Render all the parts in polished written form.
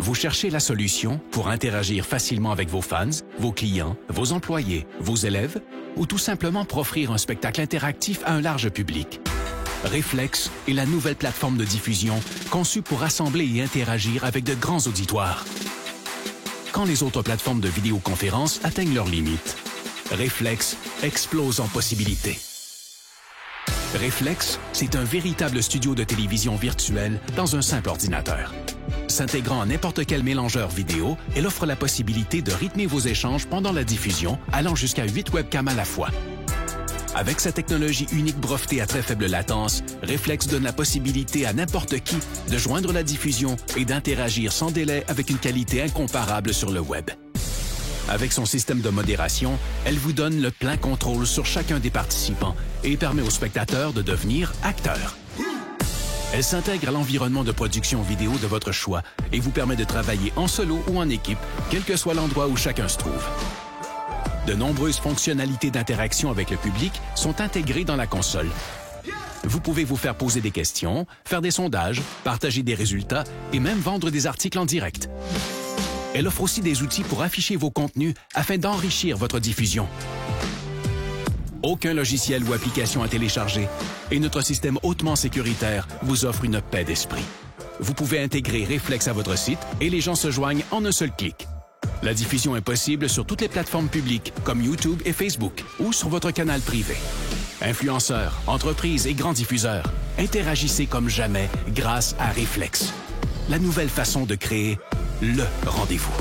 Vous cherchez la solution pour interagir facilement avec vos fans, vos clients, vos employés, vos élèves ou tout simplement pour offrir un spectacle interactif à un large public. Reflex est la nouvelle plateforme de diffusion conçue pour rassembler et interagir avec de grands auditoires. Quand les autres plateformes de vidéoconférence atteignent leurs limites, Reflex explose en possibilités. Reflex, c'est un véritable studio de télévision virtuel dans un simple ordinateur. S'intégrant à n'importe quel mélangeur vidéo, elle offre la possibilité de rythmer vos échanges pendant la diffusion, allant jusqu'à 8 webcams à la fois. Avec sa technologie unique brevetée à très faible latence, Reflex donne la possibilité à n'importe qui de joindre la diffusion et d'interagir sans délai avec une qualité incomparable sur le web. Avec son système de modération, elle vous donne le plein contrôle sur chacun des participants et permet aux spectateurs de devenir acteurs. Elle s'intègre à l'environnement de production vidéo de votre choix et vous permet de travailler en solo ou en équipe, quel que soit l'endroit où chacun se trouve. De nombreuses fonctionnalités d'interaction avec le public sont intégrées dans la console. Vous pouvez vous faire poser des questions, faire des sondages, partager des résultats et même vendre des articles en direct. Elle offre aussi des outils pour afficher vos contenus afin d'enrichir votre diffusion. Aucun logiciel ou application à télécharger et notre système hautement sécuritaire vous offre une paix d'esprit. Vous pouvez intégrer Reflex à votre site et les gens se joignent en un seul clic. La diffusion est possible sur toutes les plateformes publiques comme YouTube et Facebook ou sur votre canal privé. Influenceurs, entreprises et grands diffuseurs, interagissez comme jamais grâce à Reflex. La nouvelle façon de créer le rendez-vous.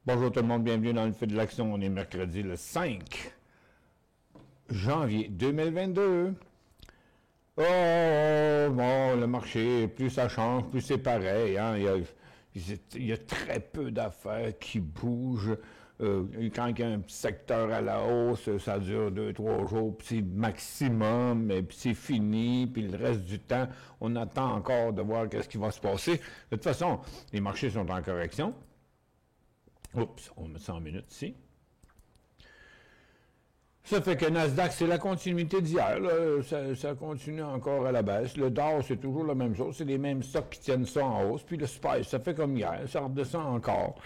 Bonjour tout le monde, bienvenue dans le feu de l'action. On est mercredi le 5 janvier 2022. Oh, bon, le marché, plus ça change, plus c'est pareil. Hein? Il y a très peu d'affaires qui bougent. Quand il y a un secteur à la hausse, ça dure 2-3 jours, puis c'est maximum, et puis c'est fini, puis le reste du temps, on attend encore de voir qu'est-ce qui va se passer. De toute façon, les marchés sont en correction. Oups, on met ça en minutes ici. Ça fait que Nasdaq, c'est la continuité d'hier. Ça continue encore à la baisse. Le Dow, c'est toujours la même chose. C'est les mêmes stocks qui tiennent ça en hausse. Puis le Spice, ça fait comme hier. Ça redescend encore.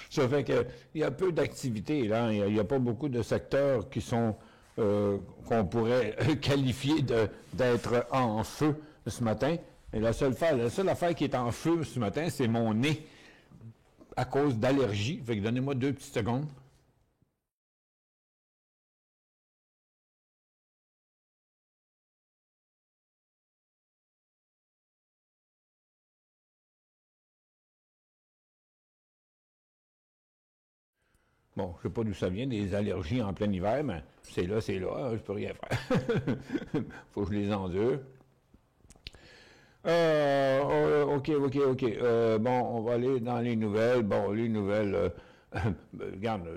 Ça fait qu'il y a peu d'activités. Là. Il n'y a pas beaucoup de secteurs qui sont qu'on pourrait qualifier d'être en feu ce matin. Et la seule affaire qui est en feu ce matin, c'est mon nez. À cause d'allergie. Fait que donnez-moi 2 petites secondes. Bon, je ne sais pas d'où ça vient, des allergies en plein hiver, mais c'est là, je peux rien faire. Faut que je les endure. OK. Bon, on va aller dans les nouvelles. Bon, les nouvelles, regarde,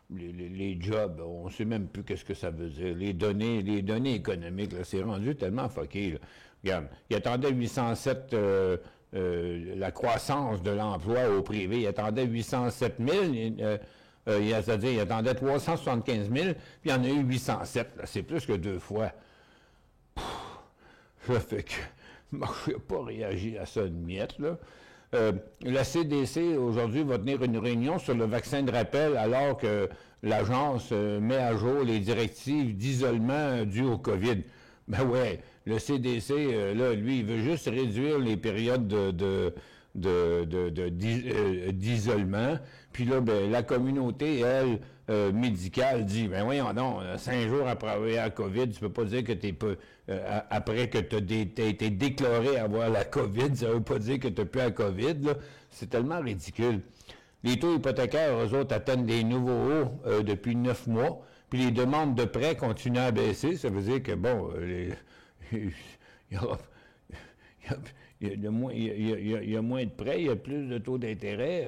les jobs, on ne sait même plus qu'est-ce que ça veut dire. Les données économiques, là, c'est rendu tellement fucké. Là. Regarde, il attendait 807, la croissance de l'emploi au privé, il attendait 807 000, c'est-à-dire il attendait 375 000, puis il y en a eu 807. C'est plus que 2 fois. Ça fait que... je n'ai pas réagi à ça de miette, là. La CDC, aujourd'hui, va tenir une réunion sur le vaccin de rappel alors que l'agence met à jour les directives d'isolement dues au COVID. Ben ouais, le CDC, là, lui, il veut juste réduire les périodes d'isolement. Puis là, ben, la communauté, elle, médicale, dit, ben voyons non, 5 jours après avoir la COVID, tu peux pas dire que t'es pas... après que tu as été déclaré avoir la COVID, ça ne veut pas dire que tu n'as plus la COVID. C'est tellement ridicule. Les taux hypothécaires, eux autres, atteignent des nouveaux hauts depuis 9 mois. Puis les demandes de prêts continuent à baisser. Ça veut dire que, bon, il il y a moins de prêts, il y a plus de taux d'intérêt,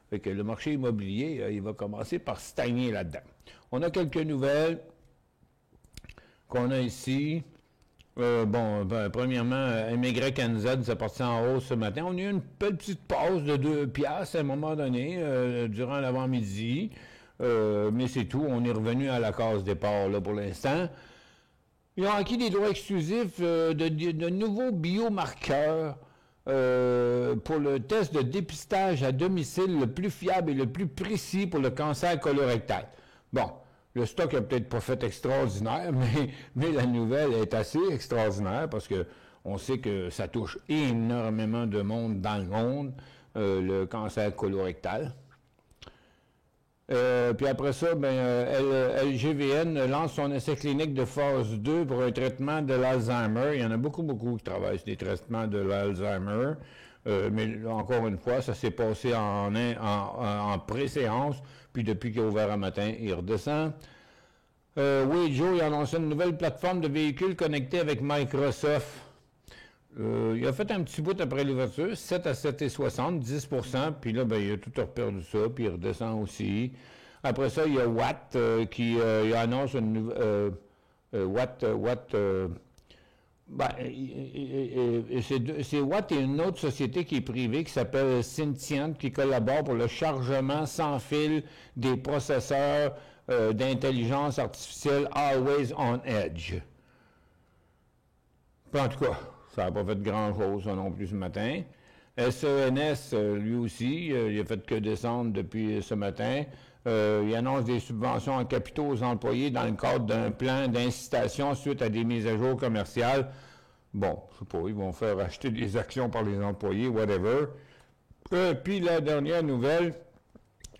fait que le marché immobilier, il va commencer par stagner là-dedans. On a quelques nouvelles qu'on a ici. Premièrement, MYNZ, c'est parti en hausse ce matin. On a eu une petite pause de 2 piastres à un moment donné, durant l'avant-midi. Mais c'est tout. On est revenu à la case départ, là, pour l'instant. Ils ont acquis des droits exclusifs de nouveaux biomarqueurs pour le test de dépistage à domicile le plus fiable et le plus précis pour le cancer colorectal. Bon. Le stock n'a peut-être pas fait extraordinaire, mais la nouvelle est assez extraordinaire parce qu'on sait que ça touche énormément de monde dans le monde, le cancer colorectal. Puis après ça, LGVN lance son essai clinique de phase 2 pour un traitement de l'Alzheimer. Il y en a beaucoup qui travaillent sur des traitements de l'Alzheimer. Mais encore une fois, ça s'est passé en pré-séance, puis depuis qu'il est ouvert un matin, il redescend. Joe, il a annoncé une nouvelle plateforme de véhicules connectés avec Microsoft. Il a fait un petit bout après l'ouverture, 7 à 7,60, 10%, puis là, il a tout reperdu ça, puis il redescend aussi. Après ça, il y a Watt qui annonce une nouvelle... c'est Watt et une autre société qui est privée qui s'appelle Syntient qui collabore pour le chargement sans fil des processeurs d'intelligence artificielle Always on Edge. En tout cas, ça n'a pas fait grand-chose non plus ce matin. SENS, lui aussi, il a fait que descendre depuis ce matin. Il annonce des subventions en capitaux aux employés dans le cadre d'un plan d'incitation suite à des mises à jour commerciales. Bon, je sais pas, ils vont faire acheter des actions par les employés, whatever. Puis la dernière nouvelle,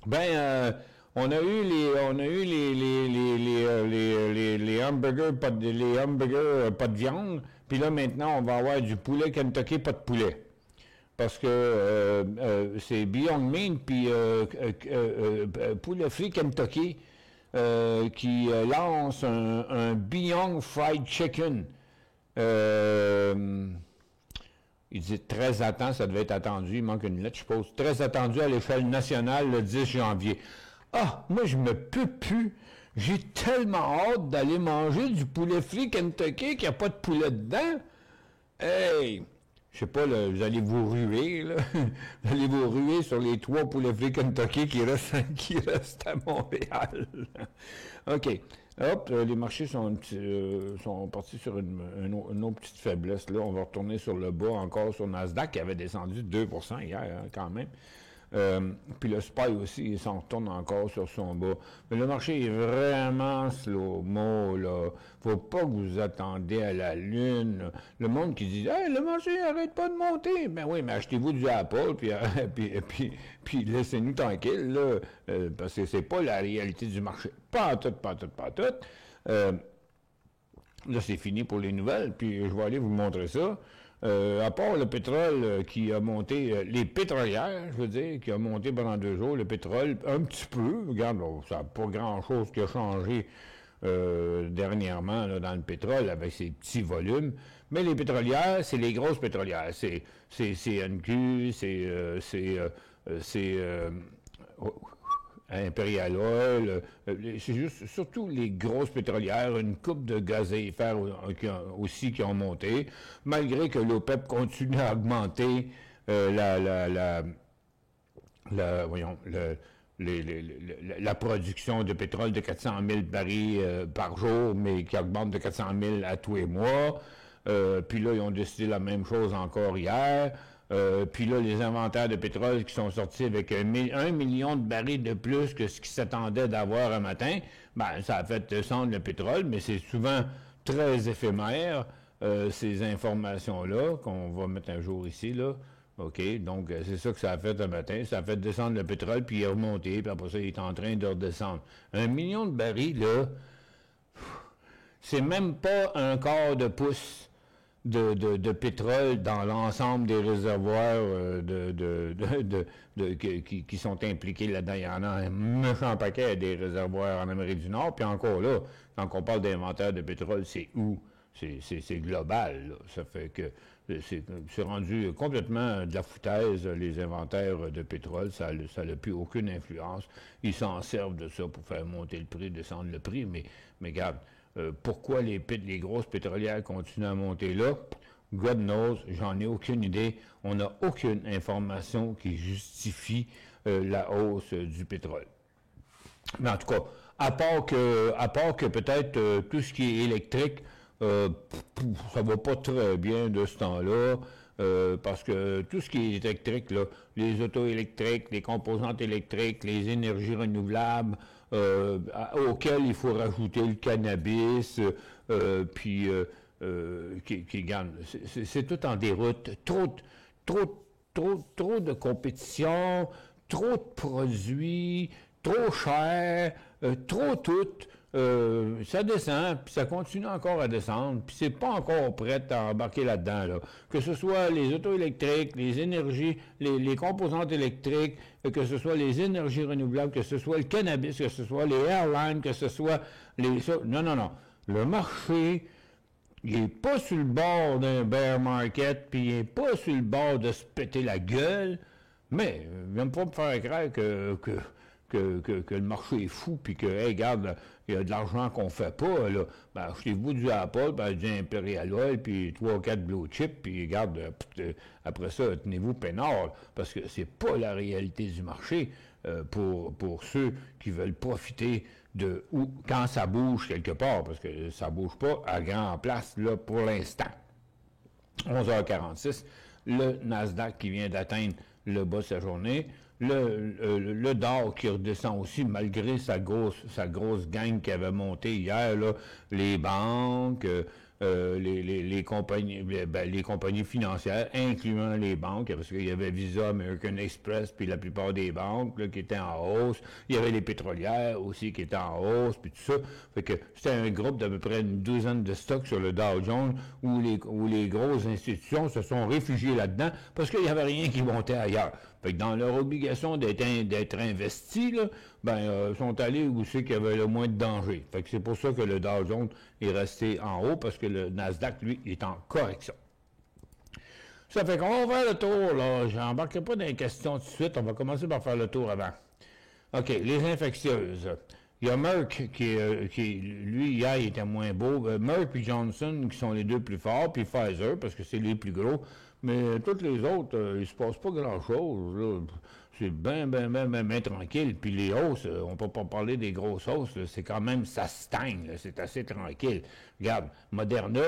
on a eu les hamburgers pas de viande, puis là maintenant on va avoir du poulet Kentucky pas de poulet. Parce que c'est Beyond Meat puis Poulet Frit Kentucky qui lance un Beyond Fried Chicken. Il dit très attendu, ça devait être attendu, il manque une lettre, je suppose. Très attendu à l'échelle nationale le 10 janvier. Ah, moi je me peux plus. J'ai tellement hâte d'aller manger du poulet frit Kentucky qu'il n'y a pas de poulet dedans. Hey! Je sais pas, là, vous allez vous ruer, là. Vous allez vous ruer sur les 3 poulets frits Kentucky qui restent à Montréal. OK. Hop, les marchés sont partis sur une autre petite faiblesse. Là, on va retourner sur le bas encore sur Nasdaq qui avait descendu de 2% hier, hein, quand même. Puis le SPY aussi, il s'en retourne encore sur son bas. Mais le marché est vraiment slow-mo, là. Faut pas que vous attendez à la lune. Le monde qui dit « Hey, le marché n'arrête pas de monter! » Ben oui, mais achetez-vous du Apple, puis laissez-nous tranquilles, là, parce que c'est pas la réalité du marché. Pas tout. Là, c'est fini pour les nouvelles, puis je vais aller vous montrer ça. À part le pétrole qui a monté, les pétrolières, je veux dire, qui a monté pendant 2 jours, le pétrole un petit peu, regarde, ça n'a pas grand-chose qui a changé dernièrement là, dans le pétrole avec ses petits volumes, mais les pétrolières, c'est les grosses pétrolières, c'est CNQ, Imperial Oil, c'est juste surtout les grosses pétrolières, une coupe de gazéifères aussi qui ont monté, malgré que l'OPEP continue à augmenter la production de pétrole de 400 000 barils par jour, mais qui augmente de 400 000 à tous les mois. Puis là, ils ont décidé la même chose encore hier. Puis là, les inventaires de pétrole qui sont sortis avec 1 million de barils de plus que ce qui s'attendait d'avoir un matin, ça a fait descendre le pétrole, mais c'est souvent très éphémère, ces informations-là, qu'on va mettre un jour ici, là. OK, donc c'est ça que ça a fait un matin. Ça a fait descendre le pétrole, puis il est remonté, puis après ça, il est en train de redescendre. 1 million de barils, là, c'est même pas un quart de pouce de pétrole dans l'ensemble des réservoirs qui sont impliqués là-dedans. Il y en a un méchant paquet des réservoirs en Amérique du Nord. Puis encore là, quand on parle d'inventaire de pétrole, c'est où? C'est global, là. Ça fait que c'est rendu complètement de la foutaise, les inventaires de pétrole, ça n'a plus aucune influence. Ils s'en servent de ça pour faire monter le prix, descendre le prix, mais regarde, pourquoi les grosses pétrolières continuent à monter là? God knows, j'en ai aucune idée. On n'a aucune information qui justifie la hausse du pétrole. Mais en tout cas, à part que peut-être tout ce qui est électrique, ça va pas très bien de ce temps-là, parce que tout ce qui est électrique, là, les autos électriques, les composantes électriques, les énergies renouvelables, auxquelles il faut rajouter le cannabis, qui gagne. C'est tout en déroute. Trop de compétition, trop de produits, trop cher, trop tout. Ça descend, puis ça continue encore à descendre, puis c'est pas encore prêt à embarquer là-dedans, là. Que ce soit les autos électriques, les énergies, les composantes électriques, que ce soit les énergies renouvelables, que ce soit le cannabis, que ce soit les airlines, que ce soit les... Non. Le marché, il n'est pas sur le bord d'un bear market, puis il n'est pas sur le bord de se péter la gueule, mais même pas me faire croire que le marché est fou, puis que, hey, regarde, il y a de l'argent qu'on fait pas, là. Ben, achetez-vous du Apple, ben, du Imperial Oil, puis 3 ou 4 Blue Chip, puis regarde, après ça, tenez-vous peinard, parce que c'est pas la réalité du marché pour ceux qui veulent profiter ou quand ça bouge quelque part, parce que ça bouge pas à grand place, là, pour l'instant. 11h46, le Nasdaq qui vient d'atteindre le bas de sa journée, le Dow qui redescend aussi malgré sa grosse gang qui avait monté hier, là, les banques, les compagnies financières, incluant les banques, parce qu'il y avait Visa, American Express, puis la plupart des banques là, qui étaient en hausse. Il y avait les pétrolières aussi qui étaient en hausse, puis tout ça. Fait que c'était un groupe d'à peu près une douzaine de stocks sur le Dow Jones où les grosses institutions se sont réfugiées là-dedans parce qu'il n'y avait rien qui montait ailleurs. Fait que dans leur obligation d'être investis, là, ils sont allés où c'est qu'il y avait le moins de danger. Fait que c'est pour ça que le Dow Jones est resté en haut, parce que le Nasdaq, lui, est en correction. Ça fait qu'on va faire le tour, là. J'embarquerai pas dans les questions tout de suite. On va commencer par faire le tour avant. OK, les infectieuses. Il y a Merck qui lui, hier, il était moins beau. Merck et Johnson, qui sont les deux plus forts, puis Pfizer, parce que c'est les plus gros. Mais toutes les autres, il se passe pas grand-chose, là. C'est bien tranquille. Puis les hausses, on peut pas parler des grosses hausses, là. C'est quand même, ça stagne, là. C'est assez tranquille. Regarde, Moderna,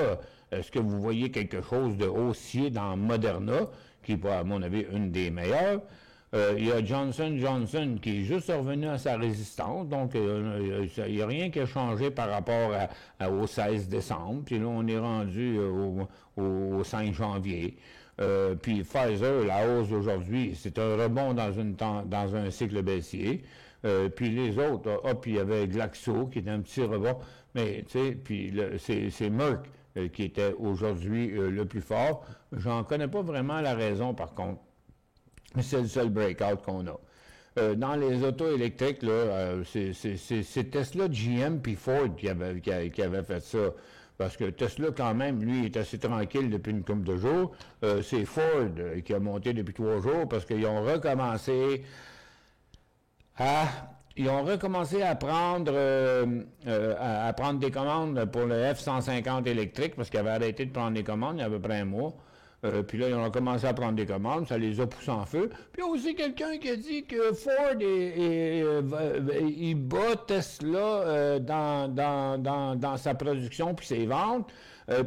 est-ce que vous voyez quelque chose de haussier dans Moderna, qui est, à mon avis, une des meilleures? Il y a Johnson Johnson qui est juste revenu à sa résistance, donc il n'y a rien qui a changé par rapport au 16 décembre, puis là on est rendu au 5 janvier. Puis Pfizer, la hausse d'aujourd'hui, c'est un rebond dans un cycle baissier. Puis les autres, puis il y avait Glaxo qui était un petit rebond, mais tu sais, puis c'est Merck qui était aujourd'hui le plus fort. J'en connais pas vraiment la raison par contre. Mais c'est le seul breakout qu'on a. Dans les autos électriques, là, c'est Tesla, GM puis Ford qui avait fait ça. Parce que Tesla, quand même, lui, est assez tranquille depuis une couple de jours. C'est Ford qui a monté depuis 3 jours parce qu'ils ont recommencé à prendre des commandes pour le F-150 électrique parce qu'ils avaient arrêté de prendre des commandes il y a à peu près un mois. Puis là, ils ont commencé à prendre des commandes, ça les a poussés en feu. Puis il y a aussi quelqu'un qui a dit que Ford il bat Tesla dans sa production puis ses ventes.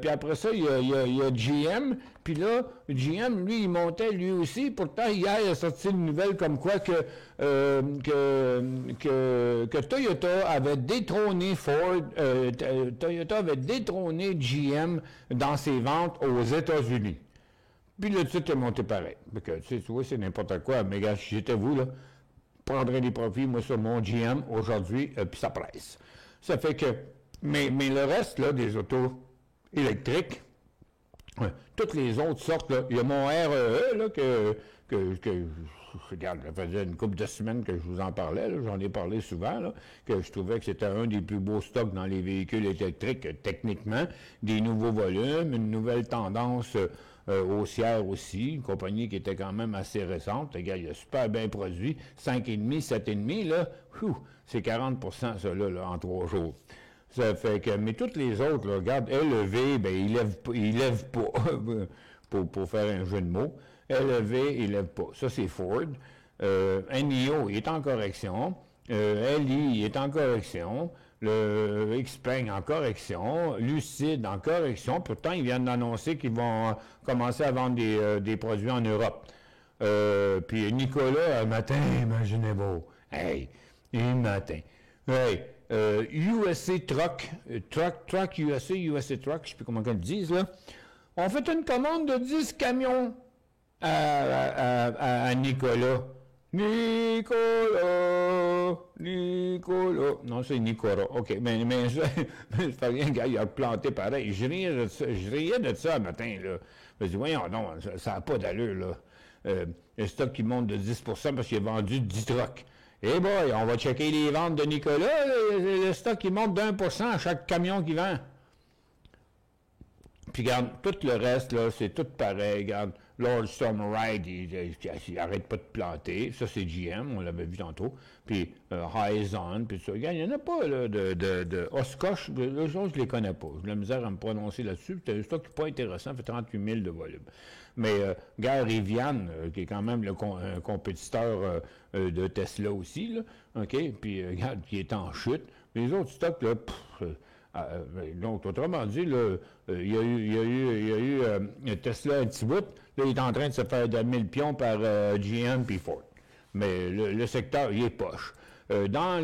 Puis après ça, il y a GM. Puis là, GM, lui, il montait lui aussi. Pourtant, hier, il a sorti une nouvelle comme quoi que Toyota avait détrôné Toyota avait détrôné GM dans ses ventes aux États-Unis. Puis le titre est monté pareil. Parce que, tu vois, c'est n'importe quoi. Mais gars, si j'étais vous, là, prendrais des profits, moi, sur mon GM aujourd'hui, puis ça presse. Ça fait que... Mais le reste, là, des autos électriques, toutes les autres sortes, là, il y a mon REE, là, que regarde, ça faisait une couple de semaines que je vous en parlais, là, j'en ai parlé souvent, là, que je trouvais que c'était un des plus beaux stocks dans les véhicules électriques, techniquement, des nouveaux volumes, une nouvelle tendance Haussière aussi, une compagnie qui était quand même assez récente. Regarde, il a super bien produit. 5,5, 7,5, là, c'est 40 ça, là, en 3 jours. Ça fait que, mais toutes les autres, là, regarde, LEV, ben, il lève pas, pour faire un jeu de mots. LEV, il lève pas. Ça, c'est Ford. NIO, il est en correction. LI, il est en correction. Le Xpeng en correction. Lucid en correction. Pourtant, ils viennent d'annoncer qu'ils vont commencer à vendre des produits en Europe. Puis Nicolas, un matin, imaginez-vous. Hey, un matin. Hey, USA Truck USA Truck, je ne sais plus comment ils le disent, là. On fait une commande de 10 camions à Nicolas. Nicolas. Non, c'est Nicolas. OK, mais ça ne fait rien, gars, il a planté pareil. Je riais de ça le matin, là. Je me dis, voyons, non, ça n'a pas d'allure, là. Le stock qui monte de 10 parce qu'il a vendu 10 trucks. Eh boy, on va checker les ventes de Nicolas. Le stock, il monte d'1% à chaque camion qu'il vend. Puis, regarde, tout le reste, là, c'est tout pareil. Regarde, Lord Stormride, il arrête pas de planter. Ça, c'est GM, on l'avait vu tantôt. Puis, Hyzon, puis ça. Regarde, il n'y en a pas, là, de Oshkosh. Les choses, je les connais pas. J'ai de la misère à me prononcer là-dessus. C'est un stock qui n'est pas intéressant, fait 38 000 de volume. Mais, regarde, Rivian, qui est quand même un compétiteur de Tesla aussi, là, OK? Puis, regarde, qui est en chute. Les autres stocks, là, donc, autrement dit, là, il y a eu Tesla un petit bout. Là, il est en train de se faire damer le pion par GM puis Ford. Mais le secteur, il est poche. Dans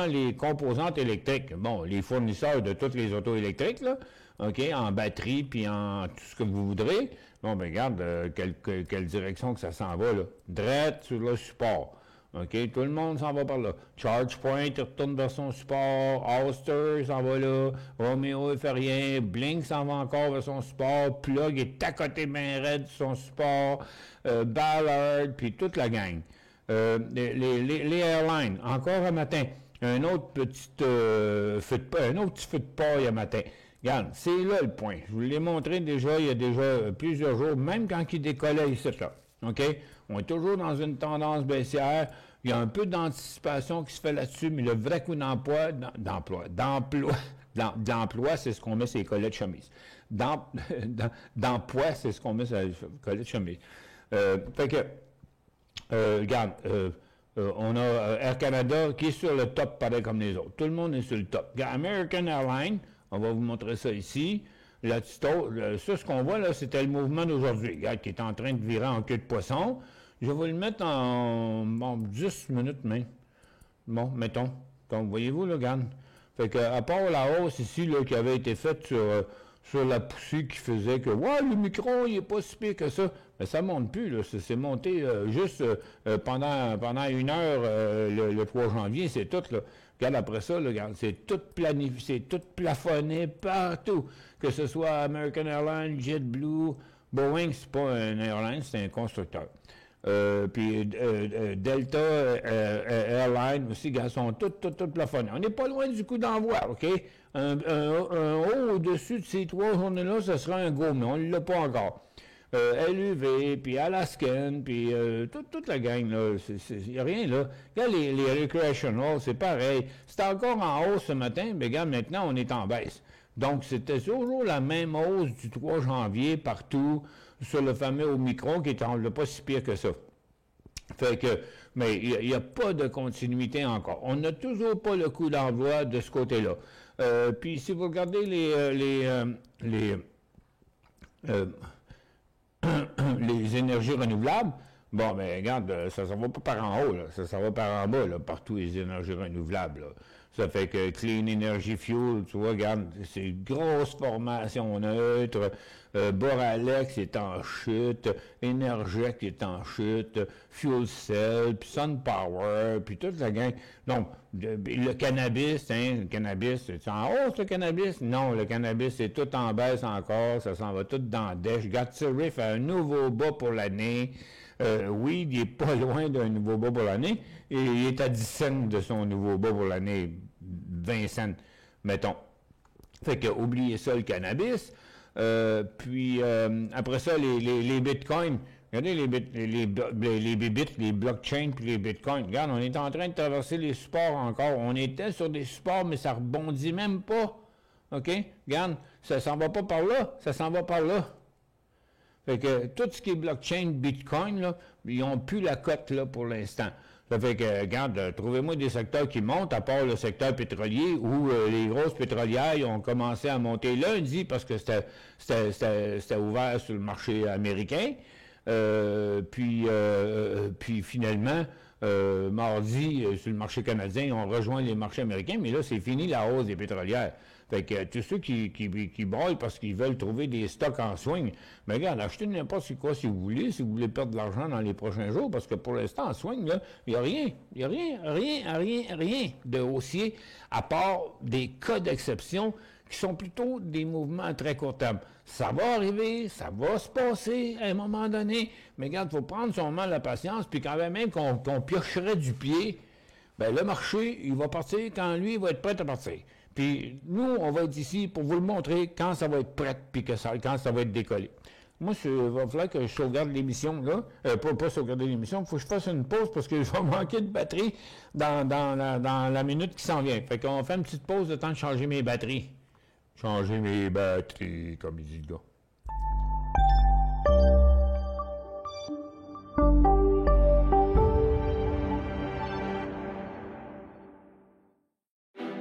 les composantes électriques, bon, les fournisseurs de toutes les autos électriques, là, OK, en batterie puis en tout ce que vous voudrez, bon, ben regarde quelle direction que ça s'en va, là. Drette sur le support. OK, tout le monde s'en va par là. ChargePoint, il retourne vers son support. Ouster s'en va là. Romeo, il fait rien. Blink s'en va encore vers son support. Plug est à côté bien raide de son support. Ballard, puis toute la gang. Les airlines, encore un matin. Un autre petit feu de paille un matin. Regarde, c'est là le point. Je vous l'ai montré déjà, il y a déjà plusieurs jours, même quand il décollait ici, là. OK? On est toujours dans une tendance baissière. Il y a un peu d'anticipation qui se fait là-dessus, mais le vrai coup d'emploi, c'est ce qu'on met sur les collets de chemise. D'emploi, c'est ce qu'on met sur les collets de chemise. Fait que, regarde, on a Air Canada qui est sur le top, pareil comme les autres. Tout le monde est sur le top. Regarde, American Airlines, on va vous montrer ça ici. Ça, ce qu'on voit là, c'était le mouvement d'aujourd'hui. Regarde, qui est en train de virer en queue de poisson. Je vais le mettre en 10 minutes même. Bon, mettons. Donc, voyez-vous, là, regarde. Fait que, à part la hausse ici, là, qui avait été faite sur la poussée qui faisait que, ouais, le micron, il n'est pas si pire que ça. Mais ça ne monte plus, là. C'est monté juste pendant 1 heure le 3 janvier, c'est tout, là. Regarde, après ça, là, regarde, c'est tout planifié, c'est tout plafonné partout. Que ce soit American Airlines, JetBlue, Boeing, c'est pas un airline, c'est un constructeur. Puis Delta Airlines aussi, ils sont tout plafonnés. On n'est pas loin du coup d'envoi, OK? Un haut au-dessus de ces 3 journées-là, ce sera un go, mais on ne l'a pas encore. LUV, puis Alaskan, puis toute la gang, là, il n'y a rien, là. Regarde, les recreational, c'est pareil. C'était encore en hausse ce matin, mais regarde, maintenant, on est en baisse. Donc, c'était toujours la même hausse du 3 janvier partout sur le fameux Omicron qui n'est pas si pire que ça. Fait que, mais il n'y a pas de continuité encore. On n'a toujours pas le coup d'envoi de ce côté-là. Puis, si vous regardez les énergies renouvelables, bon, ben regarde, ça ne va pas par en haut, là, ça va par en bas, là, partout les énergies renouvelables. Là. Ça fait que Clean Energy Fuel, tu vois, regarde, c'est une grosse formation neutre. Boralex est en chute, Energec est en chute, Fuel Cell, puis SunPower, puis toute la gang. Donc, le cannabis, le cannabis, c'est en hausse le cannabis? Non, le cannabis, c'est tout en baisse encore, ça s'en va tout dans le dèche. Gatsuri fait un nouveau bas pour l'année. Oui, il n'est pas loin d'un nouveau bas pour l'année, et il est à 10 cents de son nouveau bas pour l'année, 20 cents, mettons. Fait que, oubliez ça, le cannabis. Puis après ça, les bitcoins. Regardez les bits, les blockchains puis les bitcoins. Regarde, on est en train de traverser les supports encore. On était sur des supports, mais ça rebondit même pas. OK? Regarde, ça s'en va pas par là, ça s'en va par là. Fait que tout ce qui est blockchain, bitcoin, là, ils n'ont plus la cote là pour l'instant. Ça fait que, regarde, trouvez-moi des secteurs qui montent, à part le secteur pétrolier, où les grosses pétrolières ils ont commencé à monter lundi parce que c'était ouvert sur le marché américain. Puis finalement, mardi, sur le marché canadien, ils ont rejoint les marchés américains, mais là, c'est fini la hausse des pétrolières. Fait que tous ceux qui broient parce qu'ils veulent trouver des stocks en swing, mais regarde, achetez n'importe quoi si vous voulez perdre de l'argent dans les prochains jours, parce que pour l'instant, en swing, là, il n'y a rien. Il n'y a rien de haussier, à part des cas d'exception qui sont plutôt des mouvements à très court terme. Ça va arriver, ça va se passer à un moment donné, mais regarde, il faut prendre son mal la patience, puis quand même qu'on piocherait du pied, ben le marché, il va partir quand lui, il va être prêt à partir. Puis nous, on va être ici pour vous le montrer quand ça va être prêt, puis quand ça va être décollé. Moi, il va falloir que je sauvegarde l'émission, là. Pas sauvegarder l'émission, il faut que je fasse une pause parce que je vais manquer de batterie dans la minute qui s'en vient. Fait qu'on fait une petite pause de temps de changer mes batteries. Changer mes batteries, comme il dit le gars.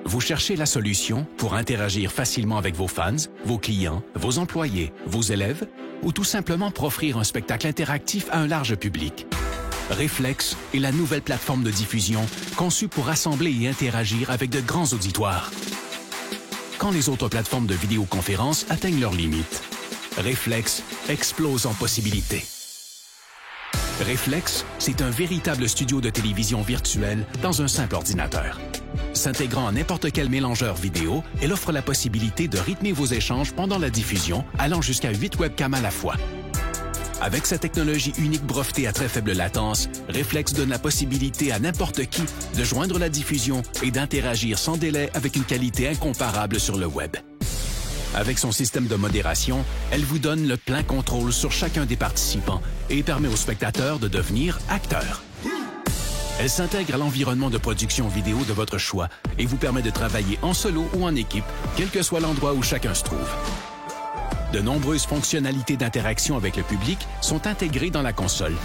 Vous cherchez la solution pour interagir facilement avec vos fans, vos clients, vos employés, vos élèves, ou tout simplement pour offrir un spectacle interactif à un large public. Reflex est la nouvelle plateforme de diffusion conçue pour rassembler et interagir avec de grands auditoires. Quand les autres plateformes de vidéoconférence atteignent leurs limites, Reflex explose en possibilités. Reflex, c'est un véritable studio de télévision virtuelle dans un simple ordinateur. S'intégrant à n'importe quel mélangeur vidéo, elle offre la possibilité de rythmer vos échanges pendant la diffusion, allant jusqu'à 8 webcams à la fois. Avec sa technologie unique brevetée à très faible latence, Reflex donne la possibilité à n'importe qui de joindre la diffusion et d'interagir sans délai avec une qualité incomparable sur le web. Avec son système de modération, elle vous donne le plein contrôle sur chacun des participants et permet aux spectateurs de devenir acteurs. Elle s'intègre à l'environnement de production vidéo de votre choix et vous permet de travailler en solo ou en équipe, quel que soit l'endroit où chacun se trouve. De nombreuses fonctionnalités d'interaction avec le public sont intégrées dans la console.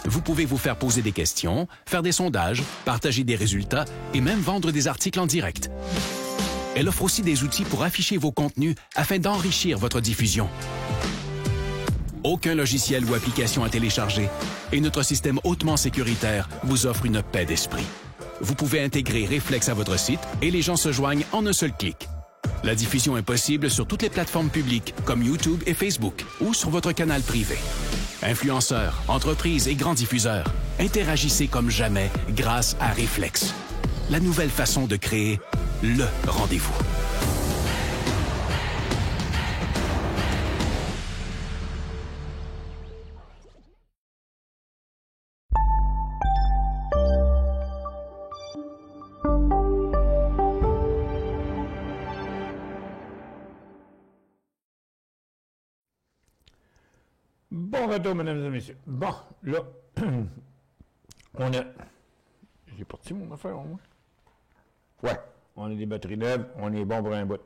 Vous pouvez vous faire poser des questions, faire des sondages, partager des résultats et même vendre des articles en direct. Elle offre aussi des outils pour afficher vos contenus afin d'enrichir votre diffusion. Aucun logiciel ou application à télécharger et notre système hautement sécuritaire vous offre une paix d'esprit. Vous pouvez intégrer Reflex à votre site et les gens se joignent en un seul clic. La diffusion est possible sur toutes les plateformes publiques comme YouTube et Facebook ou sur votre canal privé. Influenceurs, entreprises et grands diffuseurs, interagissez comme jamais grâce à Reflex. La nouvelle façon de créer le rendez-vous. Bon retour, mesdames et messieurs. Bon, là, on a... J'ai parti mon affaire, au moins? Ouais, on a des batteries neuves, on est bon pour un bout.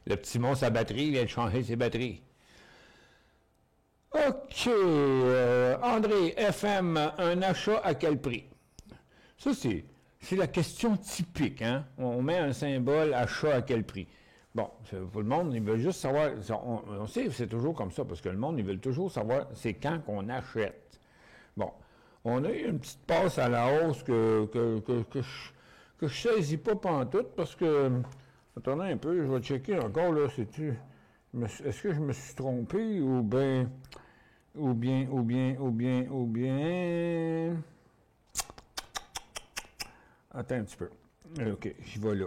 Le petit monstre à batterie, il vient de changer ses batteries. OK, André, FM, un achat à quel prix? Ça, c'est la question typique, hein? On met un symbole achat à quel prix? Bon, pour le monde, ils veulent juste savoir, on sait que c'est toujours comme ça, parce que le monde, ils veulent toujours savoir c'est quand qu'on achète. Bon, on a eu une petite passe à la hausse que je ne saisis pas pantoute, parce que, attendez un peu, je vais checker encore, là, est-ce que je me suis trompé, ou bien, attends un petit peu. OK, j'y vais là.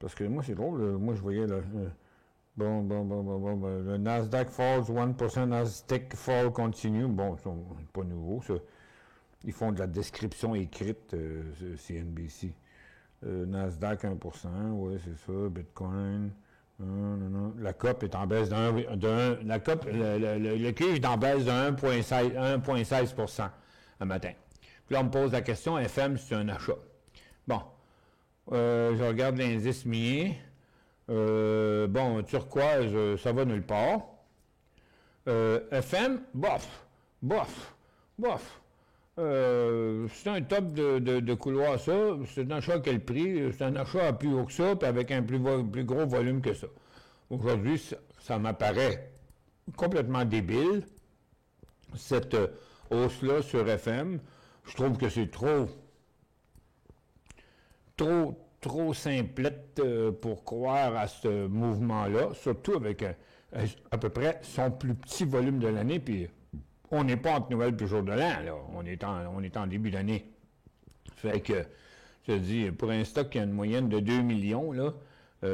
Parce que moi, c'est drôle, moi, je voyais le Nasdaq falls 1%, Nasdaq fall continue. Bon, c'est pas nouveau, ça. Ils font de la description écrite, CNBC. Nasdaq 1%, oui, c'est ça. Bitcoin, La COP est en baisse la COP, le cuivre est en baisse de 1,16 un matin. Puis là, on me pose la question, FM, c'est un achat. Bon, je regarde l'indice minier. Bon, turquoise, ça va nulle part. FM, bof. C'est un top de couloir, ça. C'est un achat à quel prix? C'est un achat à plus haut que ça, puis avec un plus gros volume que ça. Aujourd'hui, ça m'apparaît complètement débile, cette hausse-là sur FM. Je trouve que c'est trop simplette pour croire à ce mouvement-là, surtout avec à peu près son plus petit volume de l'année, puis on n'est pas entre Noël et jour de l'an, là. On est en début d'année. Fait que, je te dis, pour un stock qui a une moyenne de 2 millions, là,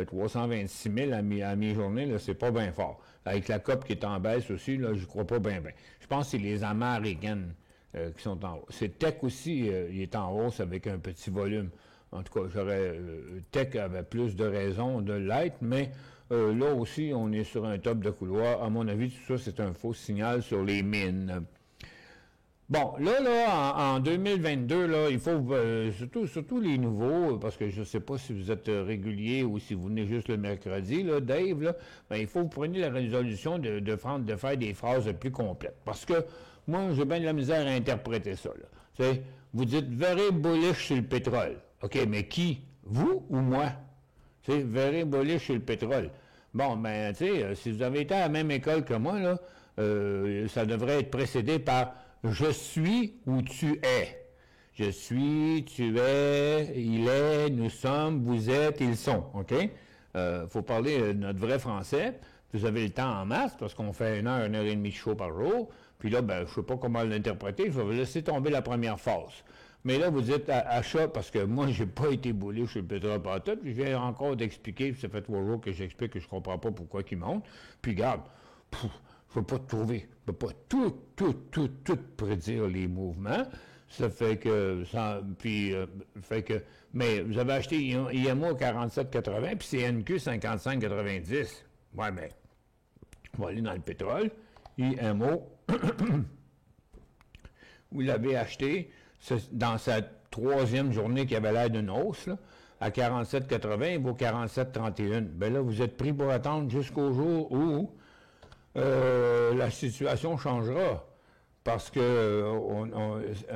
326 000 à mi-journée, là, c'est pas bien fort. Avec la COP qui est en baisse aussi, là, je crois pas bien. Je pense que c'est les Américaines qui sont en hausse. C'est Tech aussi, il est en hausse avec un petit volume. En tout cas, Tech avait plus de raisons de l'être, mais là aussi, on est sur un top de couloir. À mon avis, tout ça, c'est un faux signal sur les mines. Bon, là, en 2022, là, il faut, surtout les nouveaux, parce que je ne sais pas si vous êtes régulier ou si vous venez juste le mercredi, là, Dave, là, ben, il faut que vous preniez la résolution de faire des phrases plus complètes. Parce que moi, j'ai bien de la misère à interpréter ça. Là. Vous dites « very bullish sur le pétrole ». OK, mais qui? Vous ou moi? C'est very bullish sur le pétrole. Bon, ben, tu sais, si vous avez été à la même école que moi, là, ça devrait être précédé par « je suis » ou « tu es ». Je suis, tu es, il est, nous sommes, vous êtes, ils sont. OK? Faut parler notre vrai français. Vous avez le temps en masse parce qu'on fait 1 heure et demie de show par jour. Puis là, ben, je ne sais pas comment l'interpréter. Je vais vous laisser tomber la première phase. Mais là, vous dites achat, parce que moi, j'ai pas été bullish sur le pétrole par tout. Je viens encore d'expliquer, puis ça fait 3 jours que j'explique que je comprends pas pourquoi il monte. Puis regarde, je ne peux pas trouver, je ne peux pas tout prédire les mouvements. Ça fait que, mais vous avez acheté IMO 47,80 puis CNQ 55,90. Ouais, mais, on va aller dans le pétrole. IMO, vous l'avez acheté dans sa 3e journée qui avait l'air d'une hausse, là, à 47,80, il vaut 47,31. Bien là, vous êtes pris pour attendre jusqu'au jour où la situation changera. Parce que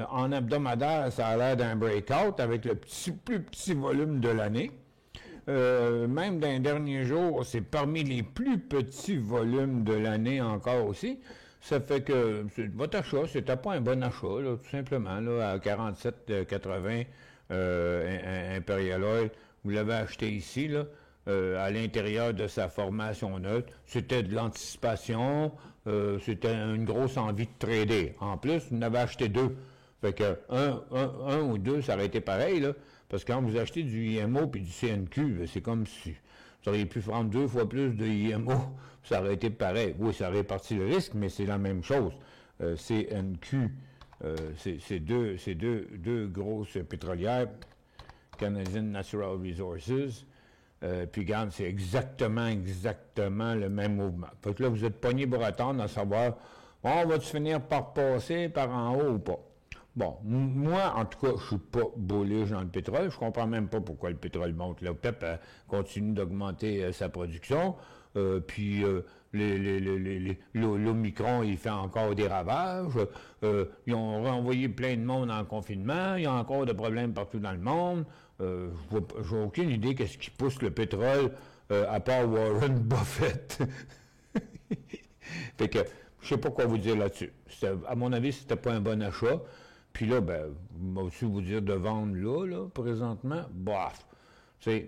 en hebdomadaire, ça a l'air d'un breakout avec le plus petit volume de l'année. Même dans les derniers jours, c'est parmi les plus petits volumes de l'année encore aussi. Ça fait que votre achat, c'était pas un bon achat, là, tout simplement, là, à 47,80 Imperial Oil. Vous l'avez acheté ici, là, à l'intérieur de sa formation neutre. C'était de l'anticipation, c'était une grosse envie de trader. En plus, vous en avez acheté 2. Fait que un ou 2, ça aurait été pareil, là, parce que quand vous achetez du IMO puis du CNQ, c'est comme si vous auriez pu prendre 2 fois plus de IMO, ça aurait été pareil. Oui, ça répartit le risque, mais c'est la même chose. CNQ, c'est deux grosses pétrolières, Canadian Natural Resources, puis regarde, c'est exactement le même mouvement. Fait que là, vous êtes pogné pour attendre à savoir, on va-tu finir par passer par en haut ou pas? Bon, moi, en tout cas, je suis pas bullish dans le pétrole. Je comprends même pas pourquoi le pétrole monte. L'OPEP continue d'augmenter sa production. Puis l'Omicron, il fait encore des ravages. Ils ont renvoyé plein de monde en confinement. Il y a encore des problèmes partout dans le monde. J'ai aucune idée qu'est-ce qui pousse le pétrole, à part Warren Buffett. Fait que, je sais pas quoi vous dire là-dessus. À mon avis, c'était pas un bon achat. Puis là, ben, moi aussi vous dire de vendre là, présentement, bof.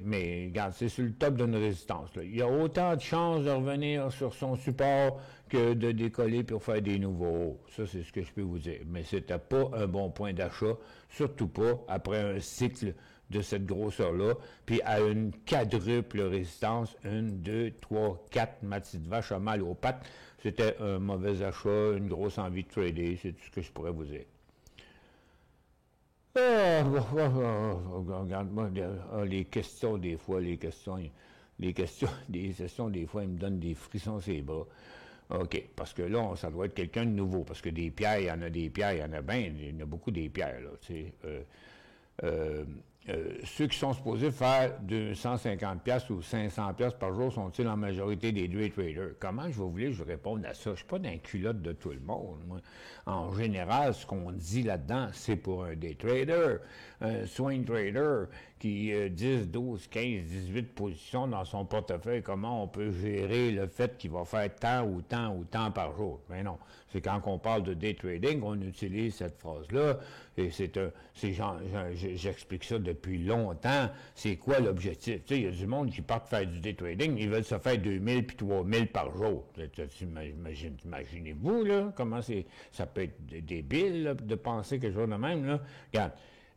Mais regarde, c'est sur le top d'une résistance. Là. Il y a autant de chances de revenir sur son support que de décoller pour faire des nouveaux. Ça, c'est ce que je peux vous dire. Mais c'était pas un bon point d'achat, surtout pas après un cycle de cette grosseur-là, puis à une quadruple résistance, 1, 2, 3, 4, ma petite vache a mal aux pattes. C'était un mauvais achat, une grosse envie de trader, c'est tout ce que je pourrais vous dire. Regarde-moi, les questions, des fois, les questions, des questions, des fois, ils me donnent des frissons sur les bras. OK, parce que là, ça doit être quelqu'un de nouveau, parce que des pierres, il y en a des pierres, il y en a bien, il y en a beaucoup des pierres, là, tu sais. Ceux qui sont supposés faire 250$ ou 500$ par jour sont-ils en majorité des day traders? Comment je vais voulais je réponde à ça? Je ne suis pas dans la culotte de tout le monde, moi. En général, ce qu'on dit là-dedans, c'est pour un day trader, un swing trader qui 10, 12, 15, 18 positions dans son portefeuille. Comment on peut gérer le fait qu'il va faire tant ou tant ou tant par jour? Mais non, c'est quand on parle de day trading qu'on utilise cette phrase-là. Et j'explique ça depuis longtemps. C'est quoi l'objectif? Tu sais, il y a du monde qui part faire du day trading, ils veulent se faire 2000 puis 3000 par jour. Imaginez-vous, là, comment ça peut être débile là, de penser quelque chose de même. Là. Regarde,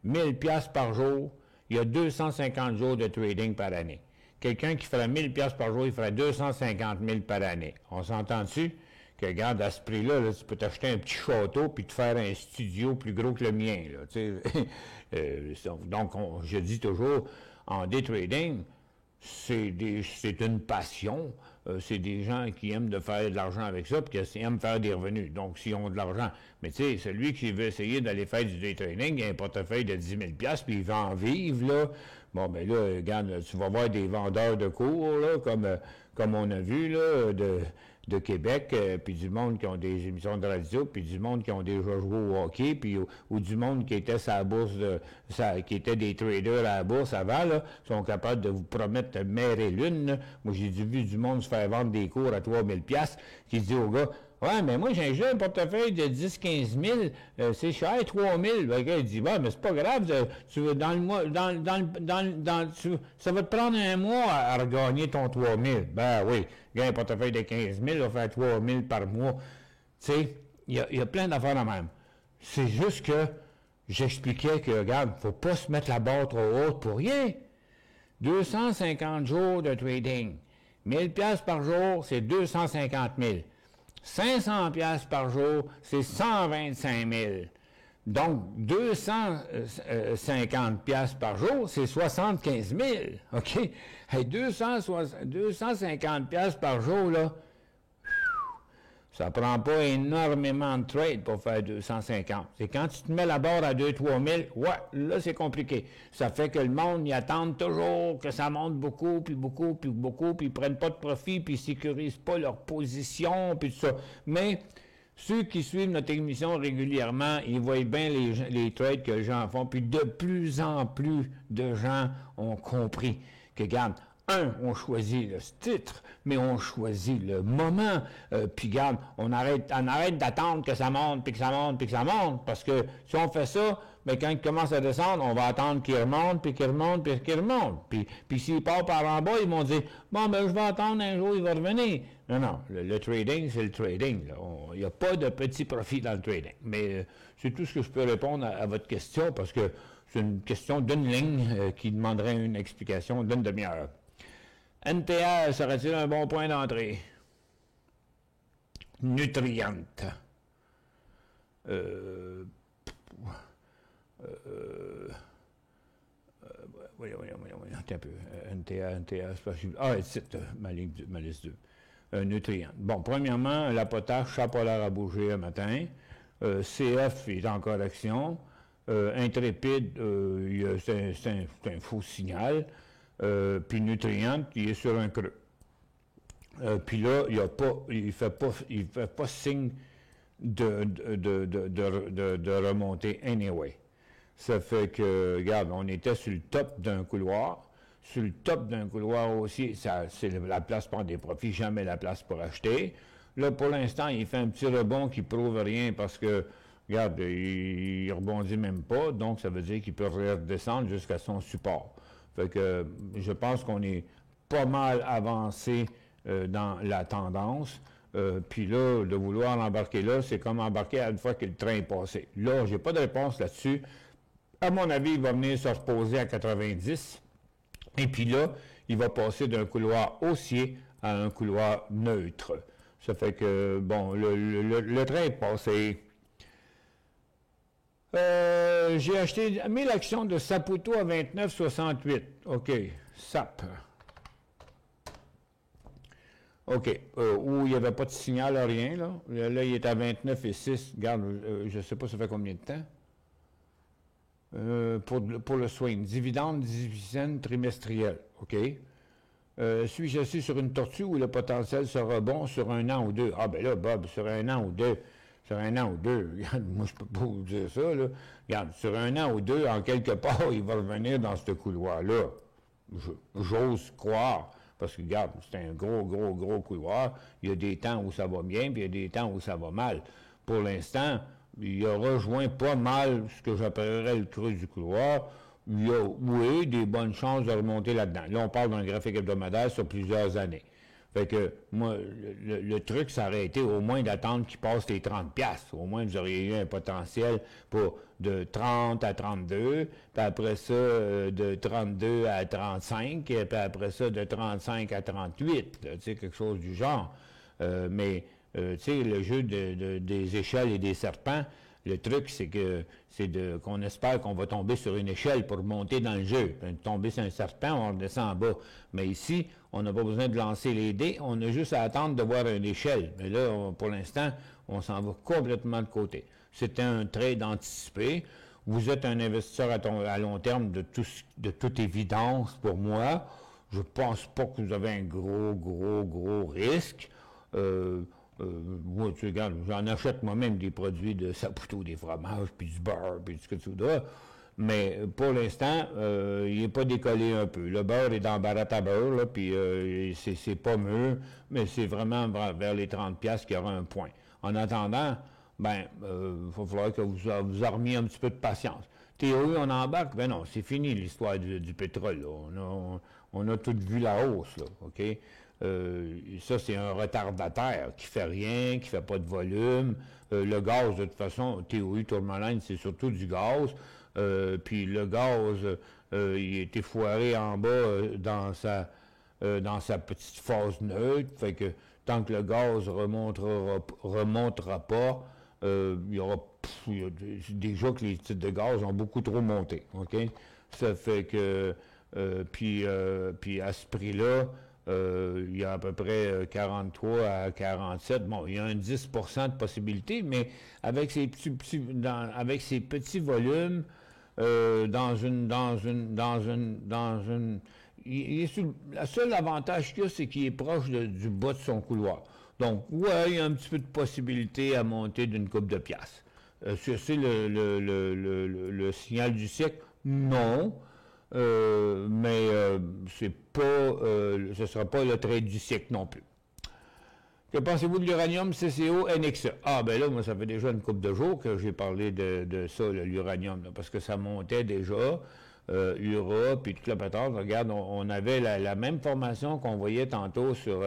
1000$ par jour, il y a 250 jours de trading par année. Quelqu'un qui ferait 1000$ par jour, il ferait 250 000 par année. On s'entend dessus? Que, regarde, à ce prix-là, là, tu peux t'acheter un petit château puis te faire un studio plus gros que le mien. Là, donc, je dis toujours, en day trading, c'est une passion. C'est des gens qui aiment de faire de l'argent avec ça puis qui aiment faire des revenus. Donc, s'ils ont de l'argent. Mais tu sais, celui qui veut essayer d'aller faire du day trading, il a un portefeuille de 10 000$ puis il va en vivre, là. Bon, ben là, regarde, tu vas voir des vendeurs de cours, là, comme on a vu, là, de Québec, puis du monde qui ont des émissions de radio, puis du monde qui ont déjà joué au hockey, puis ou du monde qui était sur la bourse, qui était des traders à la bourse avant, là, sont capables de vous promettre mer et lune. Là. Moi, j'ai vu du monde se faire vendre des cours à 3000$, qui se dit au gars, ouais, mais moi, j'ai un portefeuille de 10-15 000, c'est cher, 3 000. Le gars, il dit, ouais, mais c'est pas grave, tu veux, ça va te prendre un mois à regagner ton 3 000. Ben oui, il y a un portefeuille de 15 000, il va faire 3 000 par mois. Tu sais, il y a plein d'affaires de même. C'est juste que j'expliquais que, regarde, il ne faut pas se mettre la barre trop haute pour rien. 250 jours de trading. 1000$ par jour, c'est 250 000. 500$ par jour, c'est 125 000. Donc, 250$ par jour, c'est 75 000. OK? Hey, 250$ par jour, là, ça prend pas énormément de trade pour faire 250. C'est quand tu te mets la barre à 2-3 000, ouais, là, c'est compliqué. Ça fait que le monde, il attend toujours que ça monte beaucoup, puis beaucoup, puis beaucoup, puis ils prennent pas de profit, puis ils sécurisent pas leur position, puis tout ça. Mais ceux qui suivent notre émission régulièrement, ils voient bien les trades que les gens font, puis de plus en plus de gens ont compris que, regarde, on choisit le titre, mais on choisit le moment. Puis, regarde, on arrête d'attendre que ça monte, puis que ça monte, puis que ça monte. Parce que si on fait ça, bien, quand il commence à descendre, on va attendre qu'il remonte, puis qu'il remonte, puis qu'il remonte. Puis s'il part par en bas, ils vont dire, bon, ben, je vais attendre un jour, il va revenir. Non, le trading, c'est le trading. Il n'y a pas de petit profit dans le trading. Mais c'est tout ce que je peux répondre à votre question, parce que c'est une question d'une ligne qui demanderait une explication d'une demi-heure. NTR serait-il un bon point d'entrée? Nutriente. Voyons, attends un peu. NTA, c'est pas possible. Ah, c'est ma liste 2. Nutriente. Bon, premièrement, la potache, ça n'a pas l'air à bouger un matin. CF est en correction. Intrépide, c'est un faux signal. Puis Nutriente, il est sur un creux. Puis là, il ne fait pas signe de remonter anyway. Ça fait que, regarde, on était sur le top d'un couloir. Sur le top d'un couloir aussi, c'est la place pour des profits, jamais la place pour acheter. Là, pour l'instant, il fait un petit rebond qui prouve rien parce que, regarde, il rebondit même pas. Donc, ça veut dire qu'il peut redescendre jusqu'à son support. Fait que je pense qu'on est pas mal avancé dans la tendance. Puis là, de vouloir embarquer là, c'est comme embarquer à une fois que le train est passé. Là, j'ai pas de réponse là-dessus. À mon avis, il va venir se reposer à 90. Et puis là, il va passer d'un couloir haussier à un couloir neutre. Ça fait que, bon, le train est passé. J'ai acheté 1000 actions de Saputo à 29,68. OK, SAP. OK. Où il n'y avait pas de signal, rien, là. Là, il est à 29,6. Regarde, je ne sais pas ça fait combien de temps. Pour le swing. Dividende 18 cents trimestriel. OK. Suis-je assis sur une tortue où le potentiel sera bon sur un an ou deux? Ah, ben là, Bob, sur un an ou deux. Sur un an ou deux. Regarde, moi, je peux pas vous dire ça, là. Regarde, sur un an ou deux, en quelque part, il va revenir dans ce couloir-là. J'ose croire. Parce que, regarde, c'est un gros couloir. Il y a des temps où ça va bien, puis il y a des temps où ça va mal. Pour l'instant, il a rejoint pas mal ce que j'appellerais le creux du couloir. Il y a, oui, des bonnes chances de remonter là-dedans. Là, on parle d'un graphique hebdomadaire sur plusieurs années. Fait que, moi, le truc, ça aurait été au moins d'attendre qu'il passe les 30$. Au moins, vous auriez eu un potentiel pour de 30 à 32, puis après ça, de 32 à 35, et puis après ça, de 35 à 38, tu sais, quelque chose du genre. Mais, tu sais, le jeu des échelles et des serpents, le truc, qu'on espère qu'on va tomber sur une échelle pour monter dans le jeu. Tomber sur un serpent, on redescend en bas. Mais ici, on n'a pas besoin de lancer les dés, on a juste à attendre de voir une échelle. Mais là, pour l'instant, on s'en va complètement de côté. C'était un trade anticipé. Vous êtes un investisseur à long terme de toute évidence pour moi. Je pense pas que vous avez un gros risque. Moi, tu regardes, j'en achète moi-même des produits de Saputo, des fromages, puis du beurre, puis ce que tu voudras. Mais pour l'instant, il n'est pas décollé un peu. Le beurre est dans baratte à beurre, là, puis c'est pas mûr, mais c'est vraiment vers les 30$ qu'il y aura un point. En attendant, il va falloir que vous armiez un petit peu de patience. Théorie, on embarque? Ben non, c'est fini l'histoire du pétrole. Là. On a tout vu la hausse, là, OK? Ça, c'est un retardataire qui fait rien, qui fait pas de volume. Le gaz, de toute façon, théorie tourmaline, c'est surtout du gaz. Puis le gaz, il était foiré en bas dans sa petite phase neutre. Fait que tant que le gaz remontera pas, il y aura déjà que les titres de gaz ont beaucoup trop monté. OK? Ça fait que puis à ce prix-là, il y a à peu près 43 à 47. Bon, il y a un 10% de possibilité, mais avec ces petits volumes, la seul avantage qu'il y a, c'est qu'il est proche du bas de son couloir. Donc, ouais, il y a un petit peu de possibilité à monter d'une coupe de piastres. C'est le signal du siècle? Non. Mais ce ne sera pas le trade du siècle non plus. Que pensez-vous de l'uranium CCO NXE? Ah, ben là, moi, ça fait déjà une couple de jours que j'ai parlé de ça, l'uranium, parce que ça montait déjà, URA, puis toute la patente. Regarde, on avait la même formation qu'on voyait tantôt sur...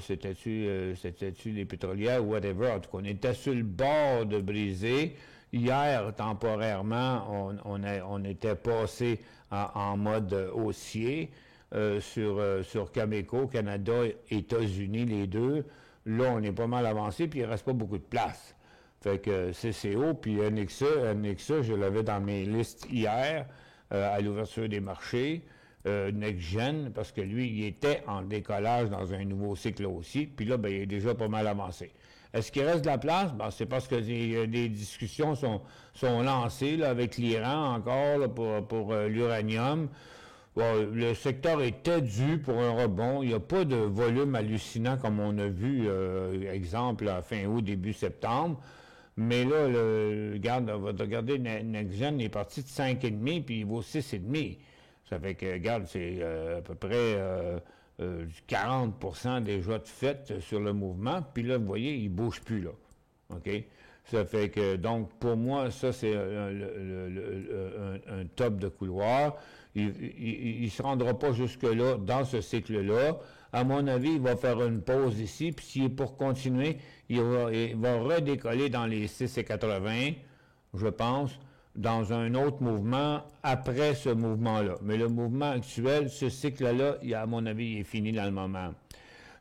c'était-tu les pétrolières ou whatever. En tout cas, on était sur le bord de briser. Hier, temporairement, on était passé en mode haussier sur Cameco, Canada, États-Unis, les deux. Là, on est pas mal avancé, puis il ne reste pas beaucoup de place. Fait que CCO, puis NXE, je l'avais dans mes listes hier, à l'ouverture des marchés. NextGen, parce que lui, il était en décollage dans un nouveau cycle aussi, puis là, ben, il est déjà pas mal avancé. Est-ce qu'il reste de la place? Ben, c'est parce que des discussions sont lancées là, avec l'Iran encore là, pour l'uranium. Bon, le secteur était dû pour un rebond. Il n'y a pas de volume hallucinant comme on a vu, exemple, à fin août, début septembre. Mais là, regardez, NextGen est parti de 5,5 puis il vaut 6,5. Ça fait que, regarde, c'est à peu près 40% déjà de fait sur le mouvement. Puis là, vous voyez, il ne bouge plus, là. OK? Ça fait que, donc, pour moi, ça, c'est un top de couloir. Il ne se rendra pas jusque-là dans ce cycle-là. À mon avis, il va faire une pause ici. Puis s'il est pour continuer, il va redécoller dans les 6,80, je pense, dans un autre mouvement après ce mouvement-là. Mais le mouvement actuel, ce cycle-là, à mon avis, il est fini dans le moment.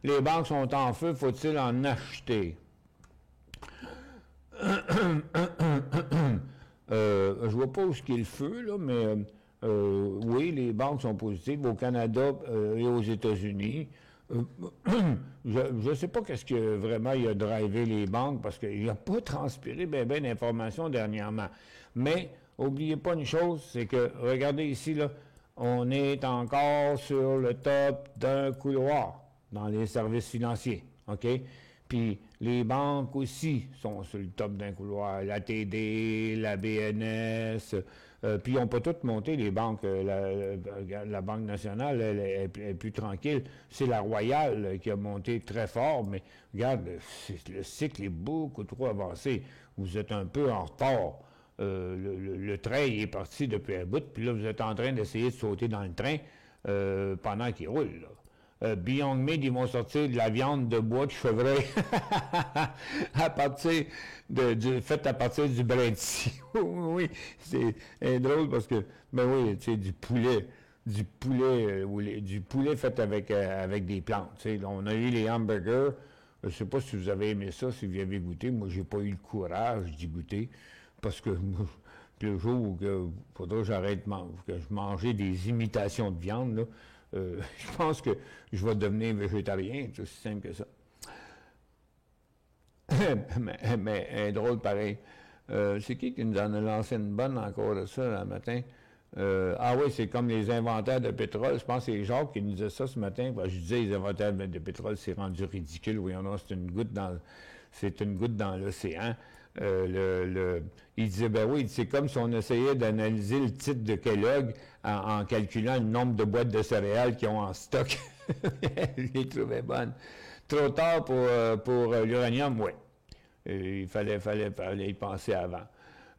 Les banques sont en feu, faut-il en acheter? Je vois pas où est-ce qu'il y a le feu, là, mais oui, les banques sont positives au Canada et aux États-Unis. Je ne sais pas qu'est-ce que vraiment il a drivé les banques parce qu'il n'a pas transpiré bien d'informations dernièrement. Mais, n'oubliez pas une chose, c'est que, regardez ici, là, on est encore sur le top d'un couloir dans les services financiers, OK? Puis les banques aussi sont sur le top d'un couloir. La TD, la BNS, puis ils n'ont pas toutes monté, les banques. La Banque nationale, elle est plus tranquille. C'est la Royale qui a monté très fort, mais regarde, le cycle est beaucoup trop avancé. Vous êtes un peu en retard. Le train est parti depuis un bout, puis là, vous êtes en train d'essayer de sauter dans le train pendant qu'il roule, là. Beyond Meat, ils vont sortir de la viande de bois de chevreuil faite à partir du brin de scie. Oui, c'est drôle parce que, ben oui, tu sais, du poulet fait avec des plantes. Tu sais, on a eu les hamburgers. Je ne sais pas si vous avez aimé ça, si vous avez goûté. Moi, j'ai pas eu le courage d'y goûter parce que le jour où il faudra que j'arrête que je mangeais des imitations de viande, là, je pense que je vais devenir végétarien, c'est aussi simple que ça. mais drôle pareil. C'est qui nous en a lancé une bonne encore de ça, le matin? Ah oui, c'est comme les inventaires de pétrole. Je pense que c'est Jacques qui nous disait ça ce matin. Ben, je disais, les inventaires de pétrole, c'est rendu ridicule. Oui, c'est une goutte dans l'océan. Il disait, ben oui, c'est comme si on essayait d'analyser le titre de Kellogg en calculant le nombre de boîtes de céréales qu'ils ont en stock. Je les trouvais bonnes. Trop tard pour l'uranium, oui. Il fallait y penser avant.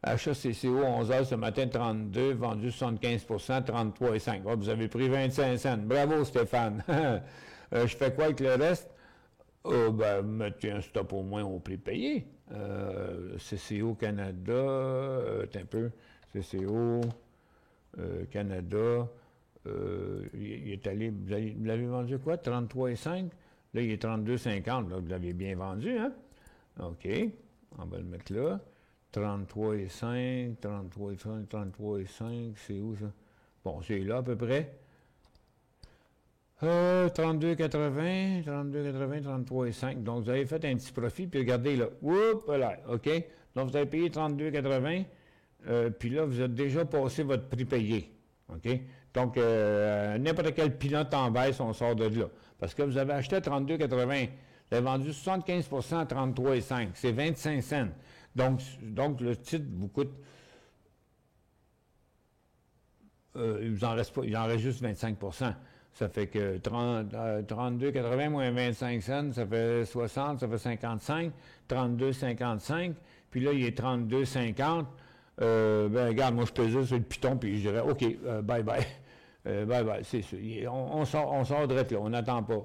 Achat CCO 11h ce matin, 32, vendu 75 33,5. Oh, vous avez pris 25 cents. Bravo, Stéphane. Je fais quoi avec le reste? Ben, mettez un stop au moins au prix payé. CCO Canada, un peu, CCO Canada, il est allé, vous l'avez vendu quoi, 33,5? Là, il est 32,50, là, vous l'avez bien vendu, hein? OK, on va le mettre là. 33,5, 33,5, c'est où ça? Bon, c'est là à peu près. 32,80, 33,5. Donc, vous avez fait un petit profit, puis regardez là. Oups, là, OK? Donc, vous avez payé 32,80, puis là, vous êtes déjà passé votre prix payé. OK? Donc, n'importe quel pilote en baisse, on sort de là. Parce que vous avez acheté à 32,80. Vous avez vendu 75 à 33,5. C'est 25 cents. Donc, le titre vous coûte... il en reste juste 25 %. Ça fait que 32,80 moins 25 cents, ça fait 60, ça fait 55, 32,55. Puis là, il est 32,50. Ben, regarde, moi, je pesais sur le piton, puis je dirais, OK, bye-bye. Bye-bye, c'est sûr. On sort de là. On n'attend pas,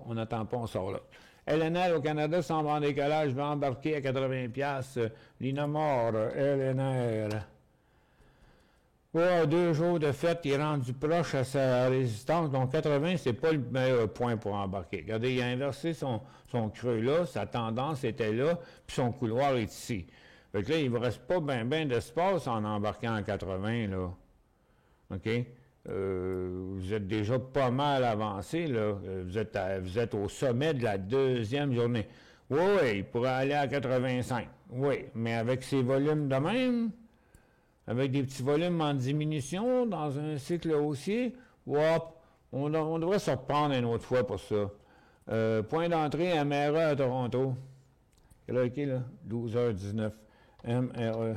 on sort là. LNR au Canada semble en décollage, je vais embarquer à 80$. L'inamore, LNR. Ouais, 2 jours de fête, il est rendu proche à sa résistance. Donc 80, c'est pas le meilleur point pour embarquer. Regardez, il a inversé son creux là, sa tendance était là, puis son couloir est ici. Fait que là, il ne vous reste pas bien d'espace en embarquant en 80, là. OK? Vous êtes déjà pas mal avancé, là. Vous êtes au sommet de la deuxième journée. Oui, il pourrait aller à 85. Oui, mais avec ces volumes de même, avec des petits volumes en diminution dans un cycle haussier, on devrait se reprendre une autre fois pour ça. Point d'entrée, MRE à Toronto. Quelle heure est là? 12h19. MRE.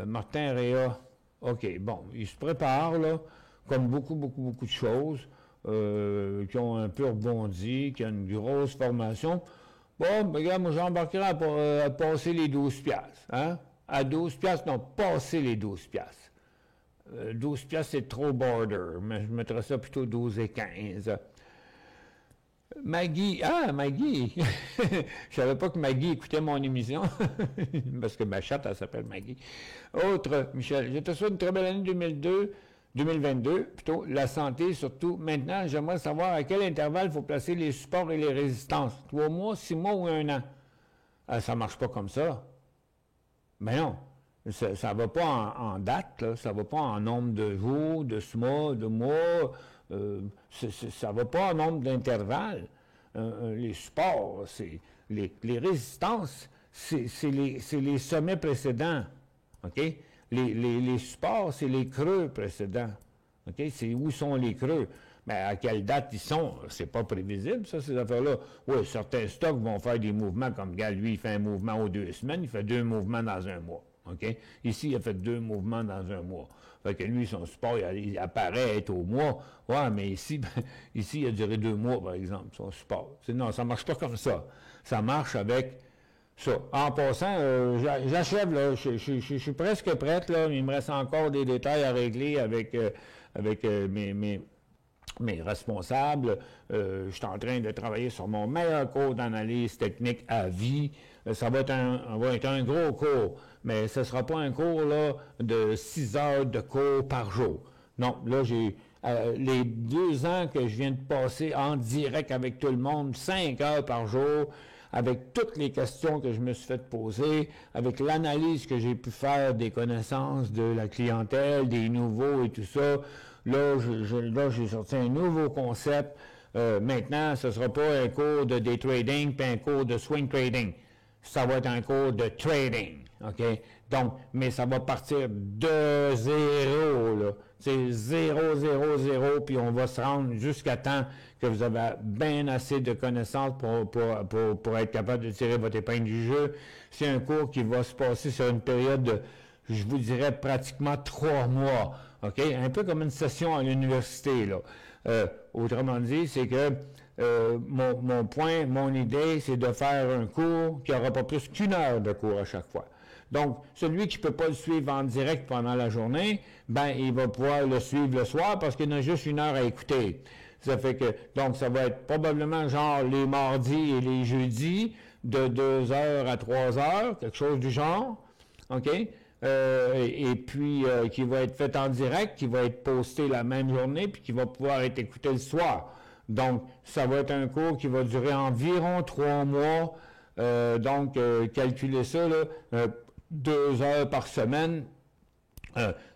Martin Réa. OK, bon, il se prépare, là, comme beaucoup de choses, qui ont un peu rebondi, qui ont une grosse formation. Bon, ben, regarde, moi, j'embarquerai à passer les 12$, hein? À 12$, non, passer les 12$. 12$, c'est trop border, mais je mettrais ça plutôt 12,15. Maggie, Maggie! Je savais pas que Maggie écoutait mon émission, parce que ma chatte, elle s'appelle Maggie. Autre, Michel, je te souhaite une très belle année 2022, plutôt, la santé surtout. Maintenant, j'aimerais savoir à quel intervalle il faut placer les supports et les résistances. 3 mois, 6 mois ou 1 an? Ça marche pas comme ça. Mais non, Ça ne va pas en date, là, ça ne va pas en nombre de jours, de mois, ça ne va pas en nombre d'intervalles. Les supports, les résistances, c'est les sommets précédents. OK? Les supports, c'est les creux précédents. OK? C'est où sont les creux. Mais à quelle date ils sont, c'est pas prévisible, ça, ces affaires-là. Oui, certains stocks vont faire des mouvements, comme Gal, lui, il fait un mouvement aux 2 semaines, il fait 2 mouvements dans un mois. OK? Ici, il a fait 2 mouvements dans un mois. Fait que lui, son support, il apparaît être au mois. Ouais, mais ici, ici, il a duré 2 mois, par exemple, son support. Non, ça marche pas comme ça. Ça marche avec ça. En passant, j'achève, là. Je suis presque prête, là. Il me reste encore des détails à régler avec mes responsables. Je suis en train de travailler sur mon meilleur cours d'analyse technique à vie. Ça va être un gros cours, mais ce ne sera pas un cours là, de 6 heures de cours par jour. Non, là, j'ai les 2 ans que je viens de passer en direct avec tout le monde, 5 heures par jour, avec toutes les questions que je me suis fait poser, avec l'analyse que j'ai pu faire des connaissances de la clientèle, des nouveaux et tout ça. Là, j'ai sorti un nouveau concept. Maintenant, ce ne sera pas un cours de day trading puis un cours de swing trading. Ça va être un cours de trading, OK? Donc, mais ça va partir de zéro, là. C'est 0, 0, 0, puis on va se rendre jusqu'à temps que vous avez bien assez de connaissances pour être capable de tirer votre épingle du jeu. C'est un cours qui va se passer sur une période de, je vous dirais, pratiquement 3 mois. OK? Un peu comme une session à l'université, là. Autrement dit, c'est que mon point, mon idée, c'est de faire un cours qui n'aura pas plus qu'1 heure de cours à chaque fois. Donc, celui qui ne peut pas le suivre en direct pendant la journée, ben, il va pouvoir le suivre le soir parce qu'il a juste 1 heure à écouter. Ça fait que, donc, ça va être probablement genre les mardis et les jeudis, de 2 heures à 3 heures, quelque chose du genre. OK? Et puis, qui va être fait en direct, qui va être posté la même journée, puis qui va pouvoir être écouté le soir. Donc, ça va être un cours qui va durer environ 3 mois. Donc, calculez ça, là, 2 heures par semaine.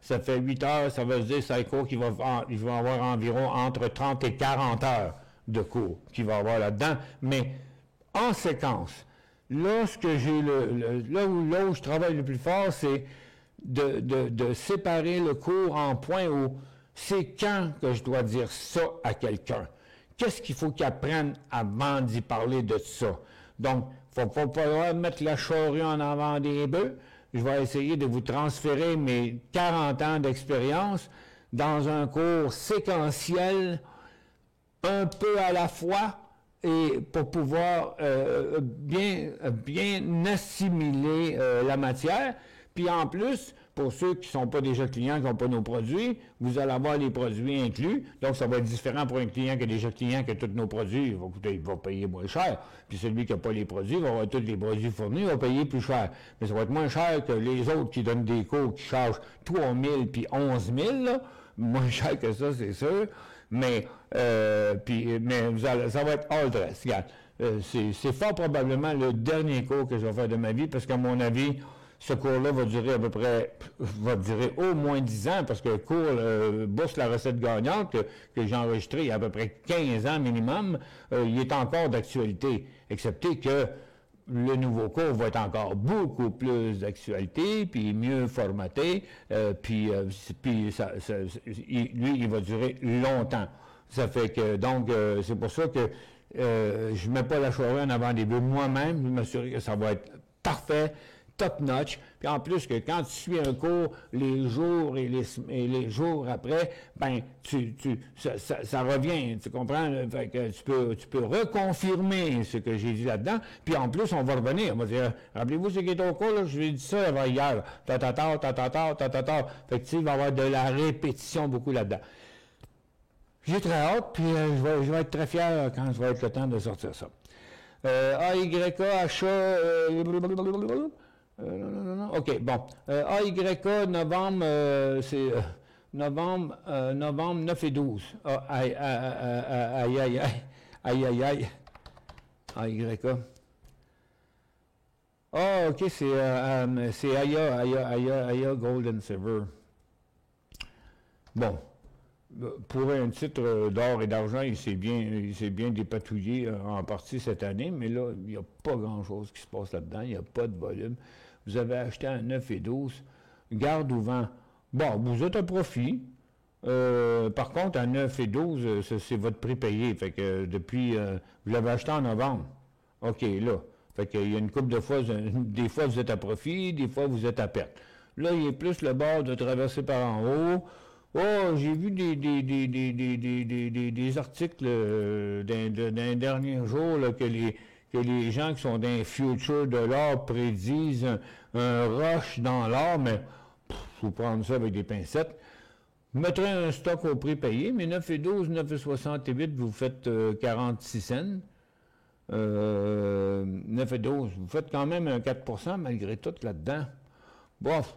Ça fait 8 heures, ça veut dire que c'est un cours qui va avoir environ entre 30 et 40 heures de cours qu'il va avoir là-dedans. Mais en séquence. Là, là où je travaille le plus fort, c'est de séparer le cours en points où c'est quand que je dois dire ça à quelqu'un. Qu'est-ce qu'il faut qu'il apprenne avant d'y parler de ça? Donc, il ne faut pas mettre la charrue en avant des bœufs. Je vais essayer de vous transférer mes 40 ans d'expérience dans un cours séquentiel, un peu à la fois, et pour pouvoir bien assimiler la matière. Puis en plus, pour ceux qui ne sont pas déjà clients, qui n'ont pas nos produits, vous allez avoir les produits inclus. Donc, ça va être différent pour un client qui est déjà client que tous nos produits. Il va payer moins cher. Puis celui qui n'a pas les produits, va avoir tous les produits fournis, il va payer plus cher. Mais ça va être moins cher que les autres qui donnent des cours qui chargent 3 000 puis 11 000, là. Moins cher que ça, c'est sûr. Mais ça va être all dress. Regarde, c'est fort probablement le dernier cours que je vais faire de ma vie, parce qu'à mon avis, ce cours-là va durer au moins 10 ans, parce que le cours Bourse la recette gagnante que j'ai enregistré il y a à peu près 15 ans minimum, il est encore d'actualité, excepté que le nouveau cours va être encore beaucoup plus d'actualité, puis mieux formaté, lui, il va durer longtemps. Ça fait que, donc, c'est pour ça que je ne mets pas la charrue en avant des bœufs moi-même, je m'assure que ça va être parfait, top-notch. Puis en plus que quand tu suis un cours, les jours et les jours après, ben ça revient, tu comprends? Fait que tu peux reconfirmer ce que j'ai dit là-dedans. Puis en plus, on va revenir. On va dire, rappelez-vous ce qui est au cours, là, je vous ai dit ça hier. Fait que tu sais, il va y avoir de la répétition beaucoup là-dedans. J'ai très hâte, puis je vais être très fier quand je vais être le temps de sortir ça. AYK, achat... OK, bon. AYK, novembre, c'est novembre 9 et 12. Aïe. AYK. OK, c'est Aya Gold and Silver. Bon. Pour un titre d'or et d'argent, il s'est bien dépatouillé en partie cette année, mais là, il n'y a pas grand-chose qui se passe là-dedans. Il n'y a pas de volume. Vous avez acheté à 9 et 12. Garde ou vent. Bon, vous êtes à profit. Par contre, à 9 et 12, c'est votre prix payé. Fait que depuis, vous l'avez acheté en novembre. OK, là. Fait qu'il y a une couple de fois, des fois vous êtes à profit, des fois vous êtes à perte. Là, il est plus le bord de traverser par en haut. Oh, j'ai vu des articles d'un dernier jour là, que les gens qui sont dans les futurs de l'or prédisent un rush dans l'or, mais il faut prendre ça avec des pincettes. Vous mettrez un stock au prix payé, mais 9 et 12, 9 et 68, vous faites 46 cents. 9 et 12, vous faites quand même un 4% malgré tout là-dedans. Bof.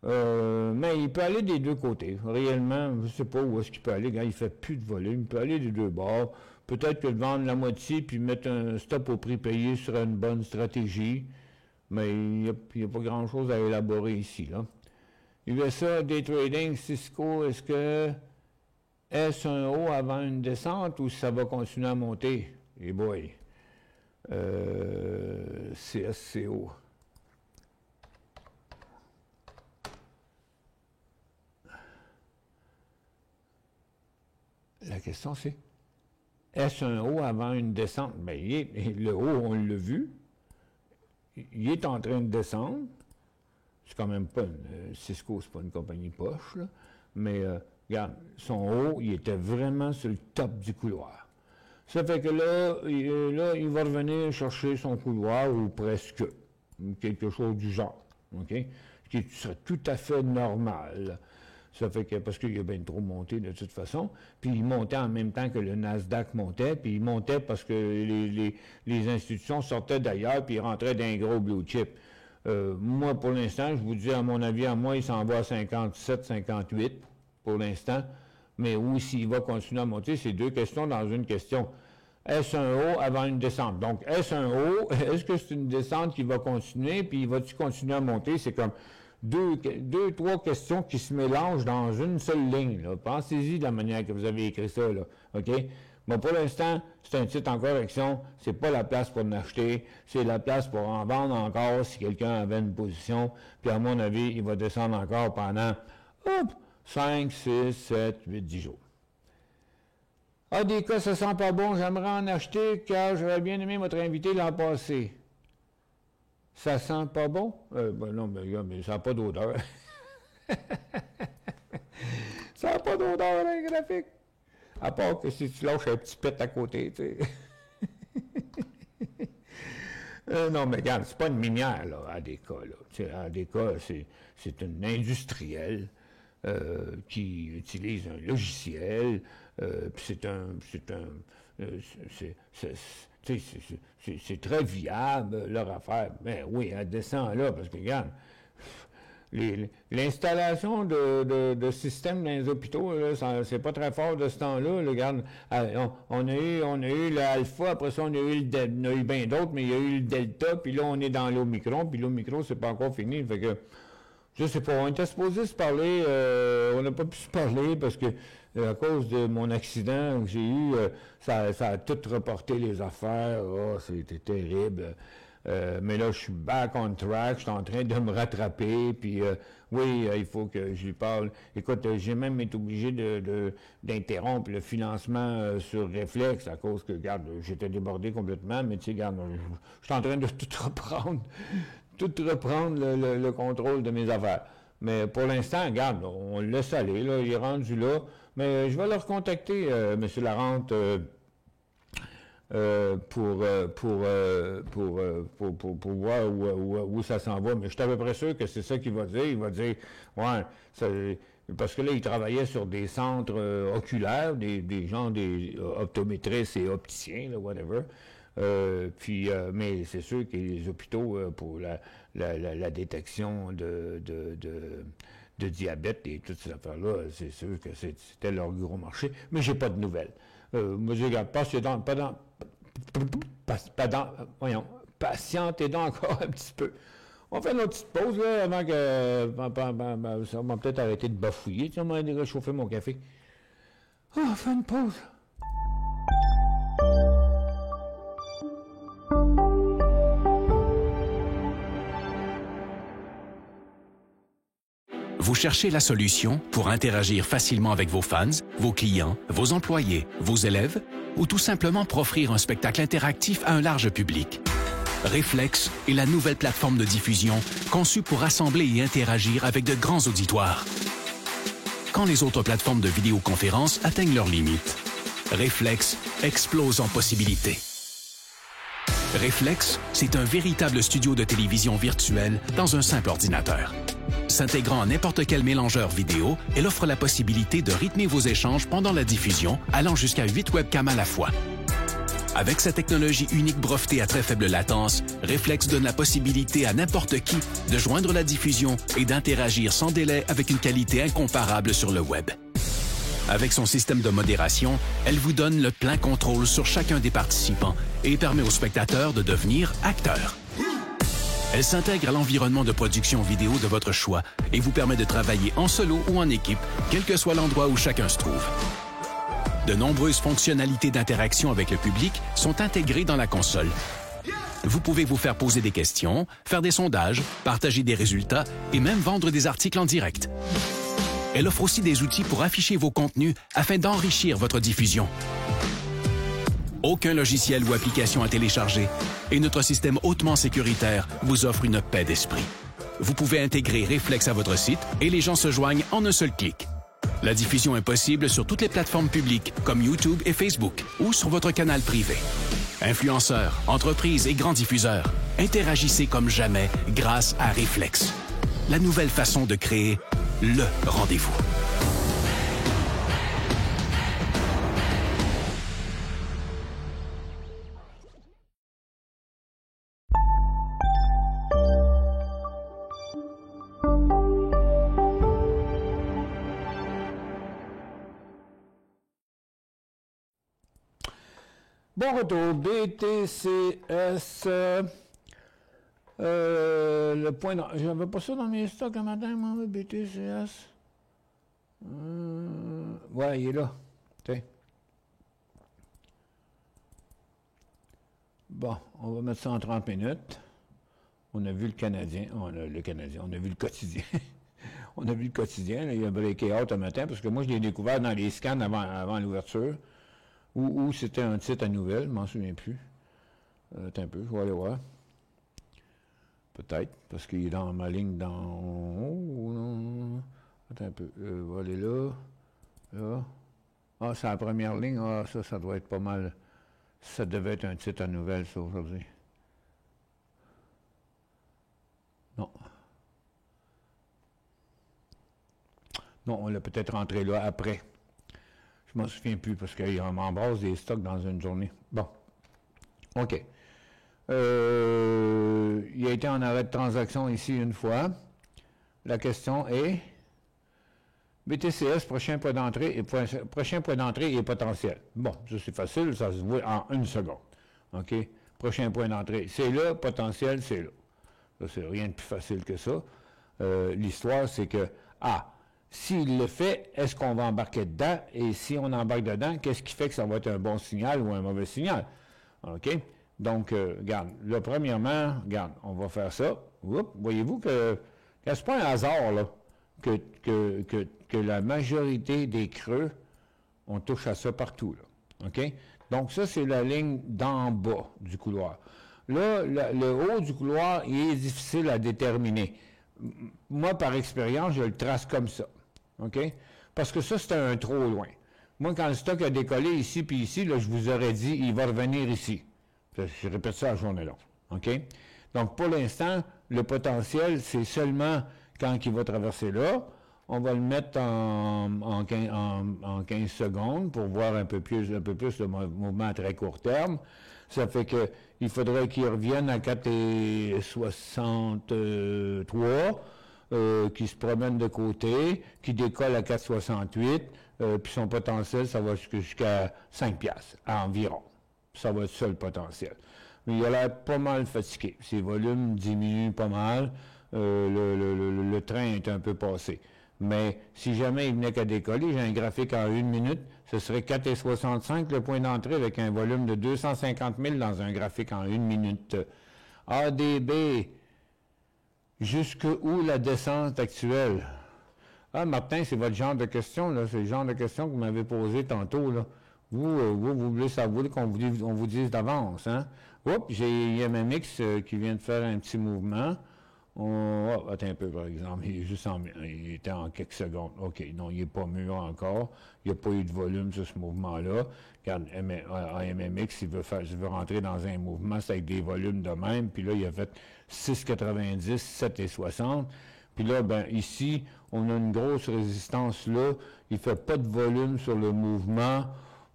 Mais il peut aller des deux côtés. Réellement, je ne sais pas où est-ce qu'il peut aller. Quand il ne fait plus de volume, il peut aller des deux bords. Peut-être que de vendre la moitié puis mettre un stop au prix payé serait une bonne stratégie. Mais il n'y a pas grand-chose à élaborer ici, là. Il y a ça, day trading, Cisco, est-ce un haut avant une descente ou ça va continuer à monter? Et boy, CSCO. La question c'est, est-ce un haut avant une descente? Bien, le haut, on l'a vu, il est en train de descendre. C'est quand même pas Cisco, c'est pas une compagnie poche, là. Mais regarde, son haut, il était vraiment sur le top du couloir. Ça fait que là, il va revenir chercher son couloir, ou presque, quelque chose du genre, OK? Ce qui serait tout à fait normal. Ça fait que, parce qu'il a bien trop monté de toute façon, puis il montait en même temps que le Nasdaq montait, puis il montait parce que les institutions sortaient d'ailleurs, puis ils rentraient d'un gros blue chip. Moi, pour l'instant, je vous dis, à mon avis, à moi, il s'en va à 57, 58, pour l'instant. Mais oui, s'il va continuer à monter, c'est deux questions dans une question. Est-ce un haut avant une descente? Donc, est-ce un haut? Est-ce que c'est une descente qui va continuer? Puis, va-t-il continuer à monter? C'est comme trois questions qui se mélangent dans une seule ligne, là. Pensez-y de la manière que vous avez écrit ça, là. OK? Bon, pour l'instant, c'est un titre en correction. C'est pas la place pour en acheter. C'est la place pour en vendre encore si quelqu'un avait une position. Puis, à mon avis, il va descendre encore pendant, 5, 6, 7, 8, 10 jours. Ah, des cas, ça sent pas bon. J'aimerais en acheter car j'aurais bien aimé votre invité l'an passé. Ça sent pas bon? Non, mais ça n'a pas d'odeur. Ça n'a pas d'odeur, un graphique. À part que si tu lâches un petit pet à côté, tu sais. Non, mais regarde, c'est pas une minière, là, ADK, là. ADK, c'est une industrielle qui utilise un logiciel, puis c'est très viable, leur affaire. Mais oui, elle descend là, parce que, regarde, l'installation de systèmes dans les hôpitaux, là, c'est pas très fort de ce temps-là. Regarde, on a eu l'alpha, après ça, on a eu bien d'autres, mais il y a eu le delta, puis là, on est dans l'omicron, puis l'omicron, c'est pas encore fini. Fait que, je sais pas, on était supposé se parler, on n'a pas pu se parler parce que à cause de mon accident que j'ai eu, ça a tout reporté les affaires. Oh, c'était terrible. Mais là, je suis back on track, je suis en train de me rattraper, puis oui, il faut que je lui parle. Écoute, j'ai même été obligé d'interrompre le financement sur Réflexe à cause que, regarde, j'étais débordé complètement, mais tu sais, regarde, je suis en train de tout reprendre le contrôle de mes affaires. Mais pour l'instant, regarde, on le laisse aller, là, il est rendu là. Mais je vais le recontacter, M. Larente, pour voir où ça s'en va. Mais je suis à peu près sûr que c'est ça qu'il va dire. Il va dire, ouais, parce que là, il travaillait sur des centres oculaires, des gens, des optométristes et opticiens, là, whatever. Mais c'est sûr que les hôpitaux, pour la détection de diabète et toutes ces affaires-là, c'est sûr que c'était leur gros marché. Mais j'ai pas de nouvelles. Moi, je regarde, patientez donc encore un petit peu. On va faire une petite pause, là, avant que... ça va peut-être arrêter de bafouiller. Tiens, on va aller réchauffer mon café. Ah, on va faire une pause. Vous cherchez la solution pour interagir facilement avec vos fans, vos clients, vos employés, vos élèves ou tout simplement pour offrir un spectacle interactif à un large public. Reflex est la nouvelle plateforme de diffusion conçue pour rassembler et interagir avec de grands auditoires. Quand les autres plateformes de vidéoconférence atteignent leurs limites, Reflex explose en possibilités. Reflex, c'est un véritable studio de télévision virtuel dans un simple ordinateur. S'intégrant à n'importe quel mélangeur vidéo, elle offre la possibilité de rythmer vos échanges pendant la diffusion, allant jusqu'à 8 webcams à la fois. Avec sa technologie unique brevetée à très faible latence, Reflex donne la possibilité à n'importe qui de joindre la diffusion et d'interagir sans délai avec une qualité incomparable sur le web. Avec son système de modération, elle vous donne le plein contrôle sur chacun des participants et permet aux spectateurs de devenir acteurs. Elle s'intègre à l'environnement de production vidéo de votre choix et vous permet de travailler en solo ou en équipe, quel que soit l'endroit où chacun se trouve. De nombreuses fonctionnalités d'interaction avec le public sont intégrées dans la console. Vous pouvez vous faire poser des questions, faire des sondages, partager des résultats et même vendre des articles en direct. Elle offre aussi des outils pour afficher vos contenus afin d'enrichir votre diffusion. Aucun logiciel ou application à télécharger et notre système hautement sécuritaire vous offre une paix d'esprit. Vous pouvez intégrer Reflex à votre site et les gens se joignent en un seul clic. La diffusion est possible sur toutes les plateformes publiques comme YouTube et Facebook ou sur votre canal privé. Influenceurs, entreprises et grands diffuseurs, interagissez comme jamais grâce à Reflex. La nouvelle façon de créer le rendez-vous. Bon retour, BTCS, le point d'entrée, j'avais pas ça dans mes stocks un matin, moi, BTCS, ouais, il est là, tiens. Bon, on va mettre ça en 30 minutes, on a vu le Canadien, on a vu le quotidien, on a vu le quotidien, là, il a breaké out un matin, parce que moi je l'ai découvert dans les scans avant l'ouverture, ou c'était un titre à nouvelle, je m'en souviens plus. Attends un peu, je vais aller voir. Peut-être, parce qu'il est dans ma ligne dans... Oh, non. Attends un peu, je vais aller là. Là. Ah, c'est la première ligne. Ah, ça doit être pas mal. Ça devait être un titre à nouvelle, ça, aujourd'hui. Non. Non, on l'a peut-être rentré là après. Je ne m'en souviens plus parce qu'il m'embrasse des stocks dans une journée. Bon. OK. Il a été en arrêt de transaction ici une fois. La question est BTCS, prochain point d'entrée et potentiel. Bon, ça c'est facile, ça se voit en une seconde. OK? Prochain point d'entrée, c'est là, potentiel, c'est là. Ça, c'est rien de plus facile que ça. L'histoire, c'est que, s'il le fait, est-ce qu'on va embarquer dedans? Et si on embarque dedans, qu'est-ce qui fait que ça va être un bon signal ou un mauvais signal? OK? Donc, regarde, là, premièrement, regarde, on va faire ça. Voyez-vous que c'est pas un hasard, là, que la majorité des creux, on touche à ça partout, là. OK? Donc, ça, c'est la ligne d'en bas du couloir. Là, le haut du couloir, il est difficile à déterminer. Moi, par expérience, je le trace comme ça. OK? Parce que ça, c'était un trop loin. Moi, quand le stock a décollé ici puis ici, là, je vous aurais dit, il va revenir ici. Je répète ça à la journée longue. OK? Donc, pour l'instant, le potentiel, c'est seulement quand il va traverser là. On va le mettre en 15 secondes pour voir un peu plus de mouvement à très court terme. Ça fait qu'il faudrait qu'il revienne à 4,63, qui se promène de côté, qui décolle à 4,68, puis son potentiel, ça va jusqu'à 5 piastres environ. Ça va être ça le potentiel. mais il a l'air pas mal fatigué. Ses volumes diminuent pas mal. Le train est un peu passé. Mais si jamais il venait qu'à décoller, j'ai un graphique en 1 minute, ce serait 4,65 le point d'entrée avec un volume de 250 000 dans un graphique en 1 minute. ADB, jusqu'où la descente actuelle? Ah, Martin, c'est votre genre de question, là. C'est le genre de question que vous m'avez posé tantôt, là. Vous voulez savoir qu'on vous dise d'avance, hein? Oups, j'ai IMMX qui vient de faire un petit mouvement. Attends un peu, par exemple. Il était en quelques secondes. OK, non, il n'est pas mûr encore. Il n'y a pas eu de volume sur ce mouvement-là. Regarde, AMMX, il veut rentrer dans un mouvement, c'est avec des volumes de même. Puis là, il a fait 6,90, 7,60. Puis là, ben ici, on a une grosse résistance là. Il ne fait pas de volume sur le mouvement.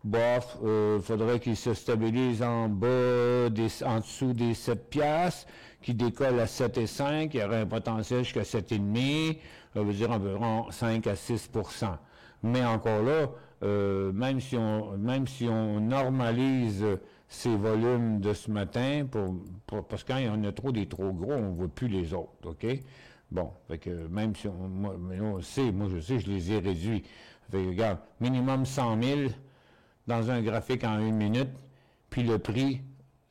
Bof, faudrait qu'il se stabilise en dessous des 7 piastres, qu'il décolle à 7,5, il y aurait un potentiel jusqu'à 7,5, ça veut dire environ 5 à 6 %. Mais encore là, même si on normalise ces volumes de ce matin, parce que quand il y en a trop gros, on ne voit plus les autres, OK? Bon, fait que même si moi je sais, je les ai réduits. Fait que, regarde, minimum 100 000 dans un graphique en 1 minute, puis le prix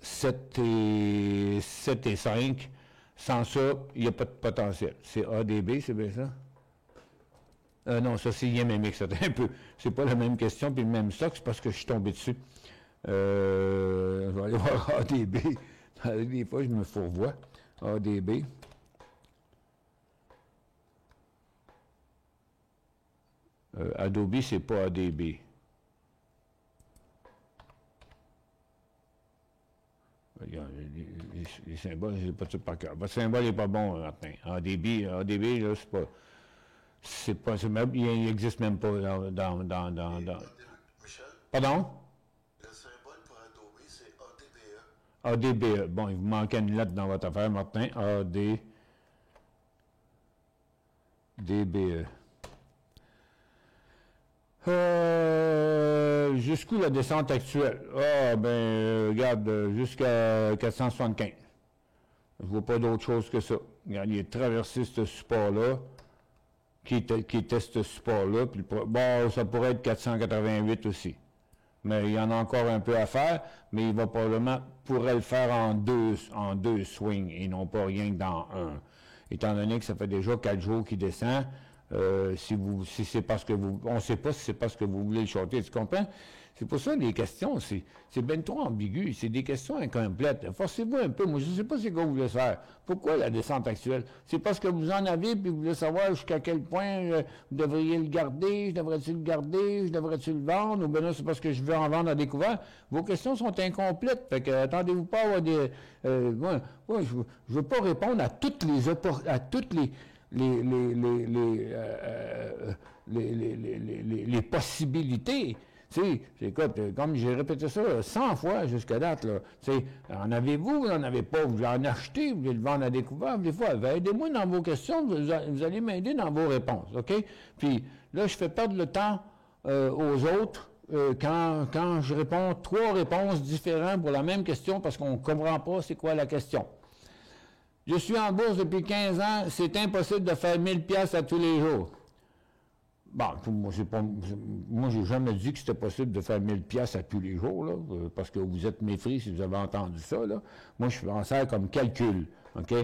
7,5. Sans ça, il n'y a pas de potentiel. C'est ADB, c'est bien ça? Non, ça c'est IMMX, c'est un peu. C'est pas la même question, puis le même stock, c'est parce que je suis tombé dessus. Je vais aller voir ADB. Des fois, je me fourvoie. ADB. Adobe, c'est pas ADB. Les symboles, je ne pas tout par cœur. Votre symbole n'est pas bon, Martin. ADB, là, c'est pas. Il n'existe même pas dans. Michel? Pardon? Le symbole pour Adobe, c'est ADBE. ADBE. Bon, il vous manquait une lettre dans votre affaire, Martin. DBE. Jusqu'où la descente actuelle? Regarde, jusqu'à 475. Je ne vois pas d'autre chose que ça. Regarde, il a traversé ce support-là, qui était ce support-là, puis ça pourrait être 488 aussi. Mais il y en a encore un peu à faire, mais il va pourrait le faire en deux swings, et non pas rien que dans un. Étant donné que ça fait déjà 4 jours qu'il descend, si c'est parce que on ne sait pas si c'est parce que vous voulez le shorter, tu comprends? C'est pour ça les questions, c'est bien trop ambigu, c'est des questions incomplètes. Forcez-vous un peu, moi je ne sais pas ce que vous voulez faire. Pourquoi la descente actuelle? C'est parce que vous en avez, puis vous voulez savoir jusqu'à quel point vous devriez le garder, je devrais-tu le garder, je devrais-tu le vendre, ou bien là c'est parce que je veux en vendre à découvert. Vos questions sont incomplètes, fait que attendez-vous pas à avoir des... moi, je ne veux pas répondre à toutes les possibilités. Tu sais, écoute, comme j'ai répété ça 100 fois jusqu'à date, là, tu sais, en avez-vous, vous n'en avez pas, vous en achetez, vous voulez le vendre à découvert, des fois, aidez-moi dans vos questions, vous allez m'aider dans vos réponses, OK? Puis là, je fais perdre le temps aux autres quand je réponds 3 réponses différentes pour la même question parce qu'on ne comprend pas c'est quoi la question. Je suis en bourse depuis 15 ans, c'est impossible de faire 1000 pièces à tous les jours. Bon, moi, j'ai jamais dit que c'était possible de faire 1000 pièces à tous les jours, là, parce que vous êtes méfri si vous avez entendu ça, là. Moi, je m'en sers comme calcul, OK?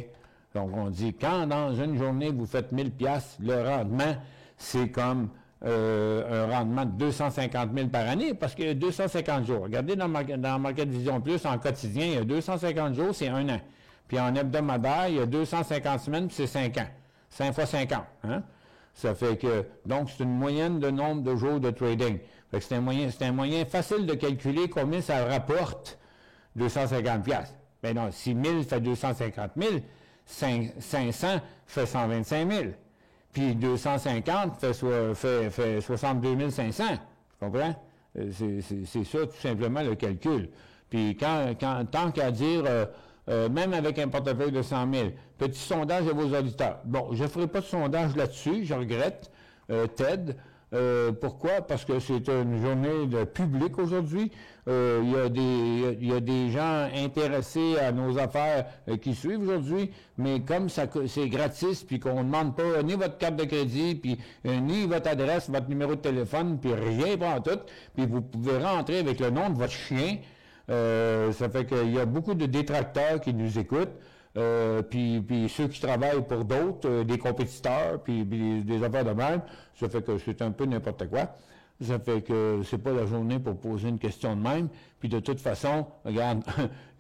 Donc, on dit, quand dans une journée, vous faites 1000 pièces, le rendement, c'est comme un rendement de 250 000 par année, parce qu'il y a 250 jours. Regardez dans Market Vision Plus, en quotidien, il y a 250 jours, c'est 1 an. Puis en hebdomadaire, il y a 250 semaines, puis c'est 5 ans. 5 fois 50, hein? Ça fait que, donc, c'est une moyenne de nombre de jours de trading. Fait que c'est un moyen facile de calculer combien ça rapporte 250 piastres. Ben non, 6 000 fait 250 000, 500 fait 125 000, puis 250 fait 62 500. Tu comprends? C'est ça, tout simplement, le calcul. Puis tant qu'à dire... même avec un portefeuille de 100 000. Petit sondage à vos auditeurs. Bon, je ne ferai pas de sondage là-dessus, je regrette. Ted, Pourquoi? Parce que c'est une journée de public aujourd'hui. Il y a des gens intéressés à nos affaires qui suivent aujourd'hui, mais comme c'est gratis, puis qu'on ne demande pas ni votre carte de crédit, puis ni votre adresse, votre numéro de téléphone, puis rien pas en tout, puis vous pouvez rentrer avec le nom de votre chien. Ça fait qu'il y a beaucoup de détracteurs qui nous écoutent. Puis ceux qui travaillent pour d'autres, des compétiteurs, puis des affaires de même, ça fait que c'est un peu n'importe quoi. Ça fait que c'est pas la journée pour poser une question de même. Puis de toute façon, regarde,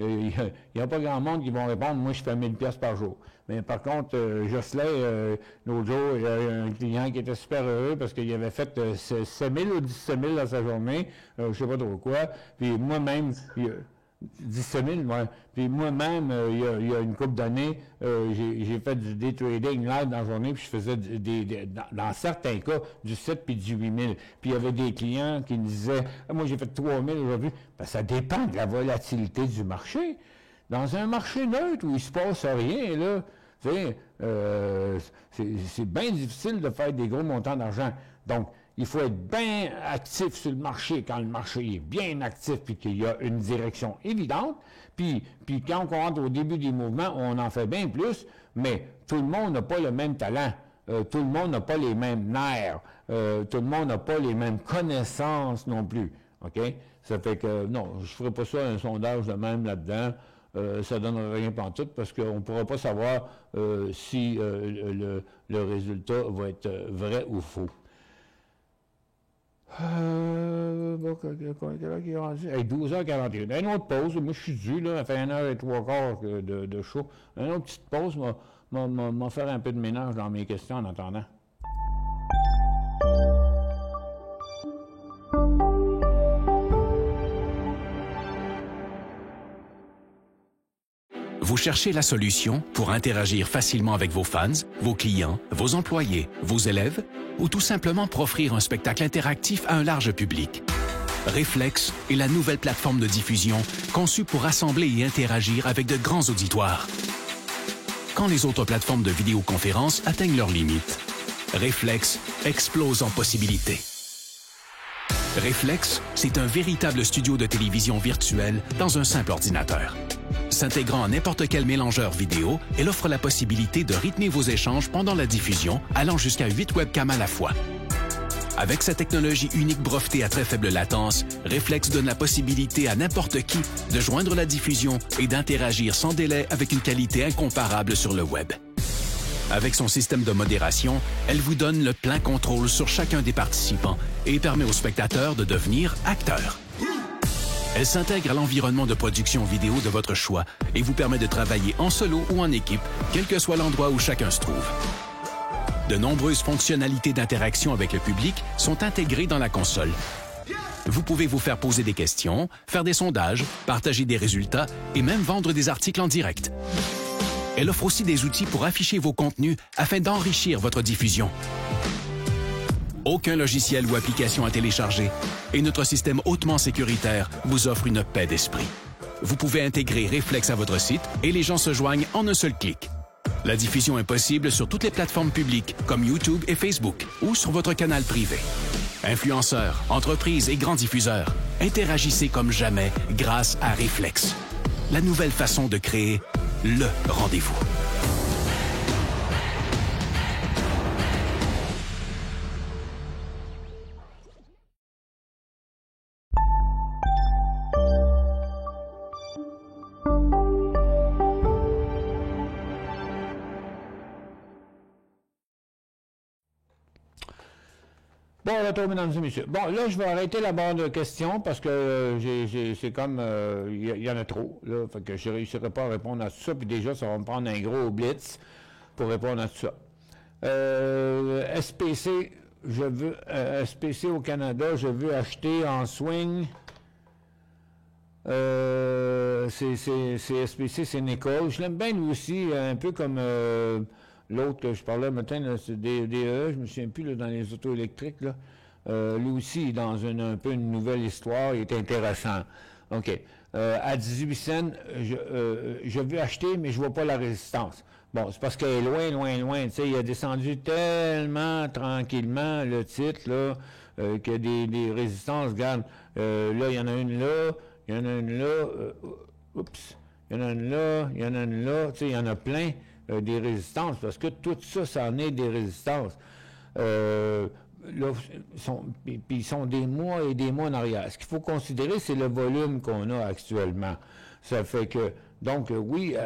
il n'y a pas grand monde qui vont répondre, moi je fais 1000 pièces par jour. Mais par contre, Jocelyn, l'autre jour, il y a un client qui était super heureux parce qu'il avait fait 7 000 ou 17 000 dans sa journée, je sais pas trop quoi. Puis moi-même, 17 000, ouais. Puis moi-même, il y a une couple d'années, j'ai fait du day trading live dans la journée, puis je faisais dans certains cas, du 7 puis du 8 000. Puis il y avait des clients qui me disaient, ah, moi j'ai fait 3 000 aujourd'hui. Ben, ça dépend de la volatilité du marché. Dans un marché neutre où il se passe rien, là, tu sais, c'est bien difficile de faire des gros montants d'argent. Donc, il faut être bien actif sur le marché quand le marché est bien actif puis qu'il y a une direction évidente. Puis quand on rentre au début des mouvements, on en fait bien plus, mais tout le monde n'a pas le même talent. Tout le monde n'a pas les mêmes nerfs. Tout le monde n'a pas les mêmes connaissances non plus. OK? Ça fait que, non, je ne ferai pas ça un sondage de même là-dedans. Ça ne donnera rien pantoute parce qu'on ne pourra pas savoir si le résultat va être vrai ou faux. Bon, quelle heure qui est rendu? Hey, 12h41. Une autre pause. Moi, je suis dû, là. Ça fait 1h03 de show. Une autre petite pause. M'a faire un peu de ménage dans mes questions en attendant. Vous cherchez la solution pour interagir facilement avec vos fans, vos clients, vos employés, vos élèves, ou tout simplement pour offrir un spectacle interactif à un large public. Reflex est la nouvelle plateforme de diffusion conçue pour rassembler et interagir avec de grands auditoires. Quand les autres plateformes de vidéoconférence atteignent leurs limites, Reflex explose en possibilités. Reflex, c'est un véritable studio de télévision virtuelle dans un simple ordinateur. S'intégrant à n'importe quel mélangeur vidéo, elle offre la possibilité de rythmer vos échanges pendant la diffusion, allant jusqu'à 8 webcams à la fois. Avec sa technologie unique brevetée à très faible latence, Reflex donne la possibilité à n'importe qui de joindre la diffusion et d'interagir sans délai avec une qualité incomparable sur le web. Avec son système de modération, elle vous donne le plein contrôle sur chacun des participants et permet aux spectateurs de devenir acteurs. Elle s'intègre à l'environnement de production vidéo de votre choix et vous permet de travailler en solo ou en équipe, quel que soit l'endroit où chacun se trouve. De nombreuses fonctionnalités d'interaction avec le public sont intégrées dans la console. Vous pouvez vous faire poser des questions, faire des sondages, partager des résultats et même vendre des articles en direct. Elle offre aussi des outils pour afficher vos contenus afin d'enrichir votre diffusion. Aucun logiciel ou application à télécharger et notre système hautement sécuritaire vous offre une paix d'esprit. Vous pouvez intégrer Reflex à votre site et les gens se joignent en un seul clic. La diffusion est possible sur toutes les plateformes publiques comme YouTube et Facebook ou sur votre canal privé. Influenceurs, entreprises et grands diffuseurs, interagissez comme jamais grâce à Reflex. La nouvelle façon de créer le rendez-vous. Bon, retour, mesdames et messieurs. Bon, là, je vais arrêter la barre de questions parce que c'est comme, il y en a trop, là, fait que je ne réussirai pas à répondre à tout ça, puis déjà, ça va me prendre un gros blitz pour répondre à tout ça. SPC, SPC au Canada, je veux acheter en swing. C'est SPC, c'est Nicole. Je l'aime bien, lui aussi, un peu comme... l'autre que je parlais matin, c'est DE, je me souviens plus là, dans les autos électriques. Là. Lui aussi, dans un peu une nouvelle histoire, il est intéressant. OK. À 18 cents, je veux acheter, mais je ne vois pas la résistance. Bon, c'est parce qu'elle est loin, loin, loin. Tu sais, il a descendu tellement tranquillement, le titre, là, qu'il y a des résistances. Regarde, là, il y en a une là, il y en a une là, oups, il y en a une là, il y en a une là. Tu sais, il y en a plein des résistances, parce que tout ça, ça en est des résistances. Là, ils sont des mois et des mois en arrière. Ce qu'il faut considérer, c'est le volume qu'on a actuellement. Ça fait que, donc, oui,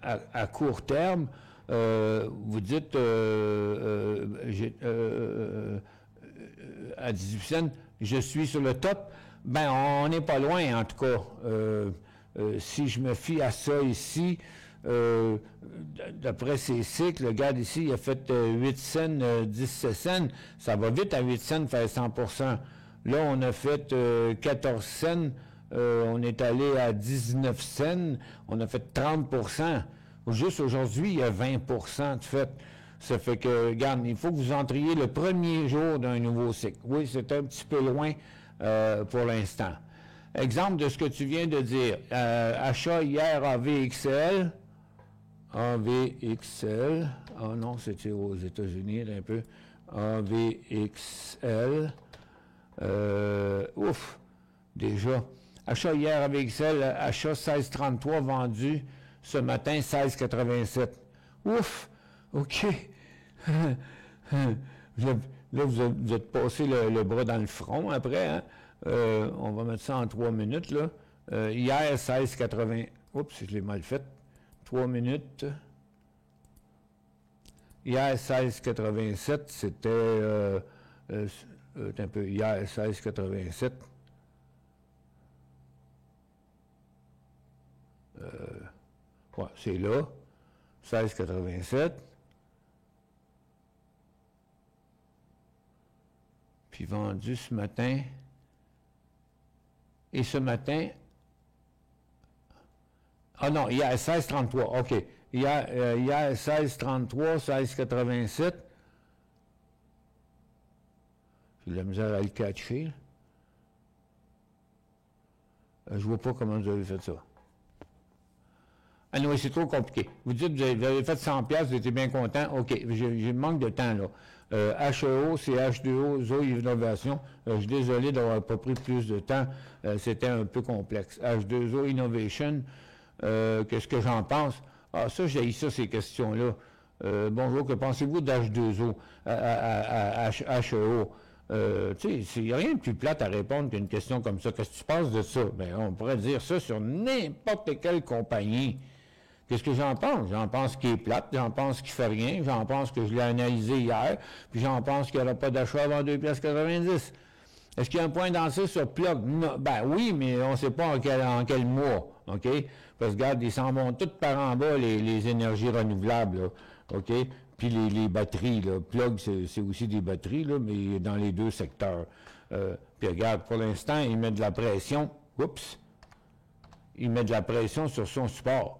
à court terme, vous dites, à 18 cents, je suis sur le top. Ben, on n'est pas loin, en tout cas. Si je me fie à ça ici, d'après ces cycles, regarde ici, il a fait 8 cents, 17 cents. Ça va vite à 8 cents faire 100%. Là, on a fait 14 cents. On est allé à 19 cents. On a fait 30%. Juste aujourd'hui, il y a 20% de fait. Ça fait que, regarde, il faut que vous entriez le premier jour d'un nouveau cycle. Oui, c'est un petit peu loin pour l'instant. Exemple de ce que tu viens de dire. Achat hier AVXL. AVXL. Ah non, c'était aux États-Unis un peu. AVXL. Ouf, déjà. Achat hier AVXL, achat 16,33, vendu ce matin 16,87. Ouf, OK. Là, vous êtes passé le bras dans le front après, hein? On va mettre ça en 3 minutes, là. Hier, 16,80. Oups, je l'ai mal fait. 3 minutes. Hier, 16,87, c'était... un peu. Hier, 16,87. Ouais, c'est là. 16,87. Puis vendu ce matin... Et ce matin, ah non, hier 16,33, OK. Hier 16,33, 16,87. J'ai de la misère à le catcher. Je vois pas comment vous avez fait ça. Ah non, c'est trop compliqué. Vous dites que vous avez fait 100 $, vous étiez bien content. OK, j'ai manque de temps, là. HEO, c'est H2O, Zo Innovation. Je suis désolé d'avoir pas pris plus de temps. C'était un peu complexe. H2O Innovation, qu'est-ce que j'en pense? Ah, ça, j'ai eu ça, ces questions-là. Bonjour, que pensez-vous d'H2O, HEO? Tu sais, il n'y a rien de plus plate à répondre qu'une question comme ça. Qu'est-ce que tu penses de ça? Bien, on pourrait dire ça sur n'importe quelle compagnie. Qu'est-ce que j'en pense? J'en pense qu'il est plate, j'en pense qu'il fait rien, j'en pense que je l'ai analysé hier, puis j'en pense qu'il n'y aura pas d'achat avant 2,90 $. Est-ce qu'il y a un point d'entrée sur Plug? Non, ben oui, mais on ne sait pas en quel mois, OK? Parce que, regarde, ils s'en vont toutes par en bas, les énergies renouvelables, là, OK? Puis les batteries, là. Plug, c'est aussi des batteries, là, mais dans les deux secteurs. Puis regarde, pour l'instant, il met de la pression. Oups! Il met de la pression sur son support.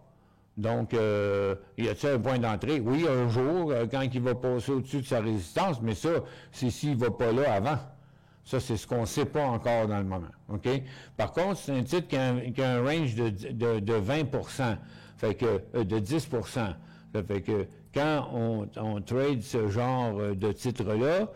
Donc, y a-t-il un point d'entrée? Oui, un jour, quand il va passer au-dessus de sa résistance, mais ça, c'est s'il ne va pas là avant. Ça, c'est ce qu'on ne sait pas encore dans le moment. OK? Par contre, c'est un titre qui a un range de 20 %, fait que, de 10 %. Ça fait que quand on trade ce genre de titre-là,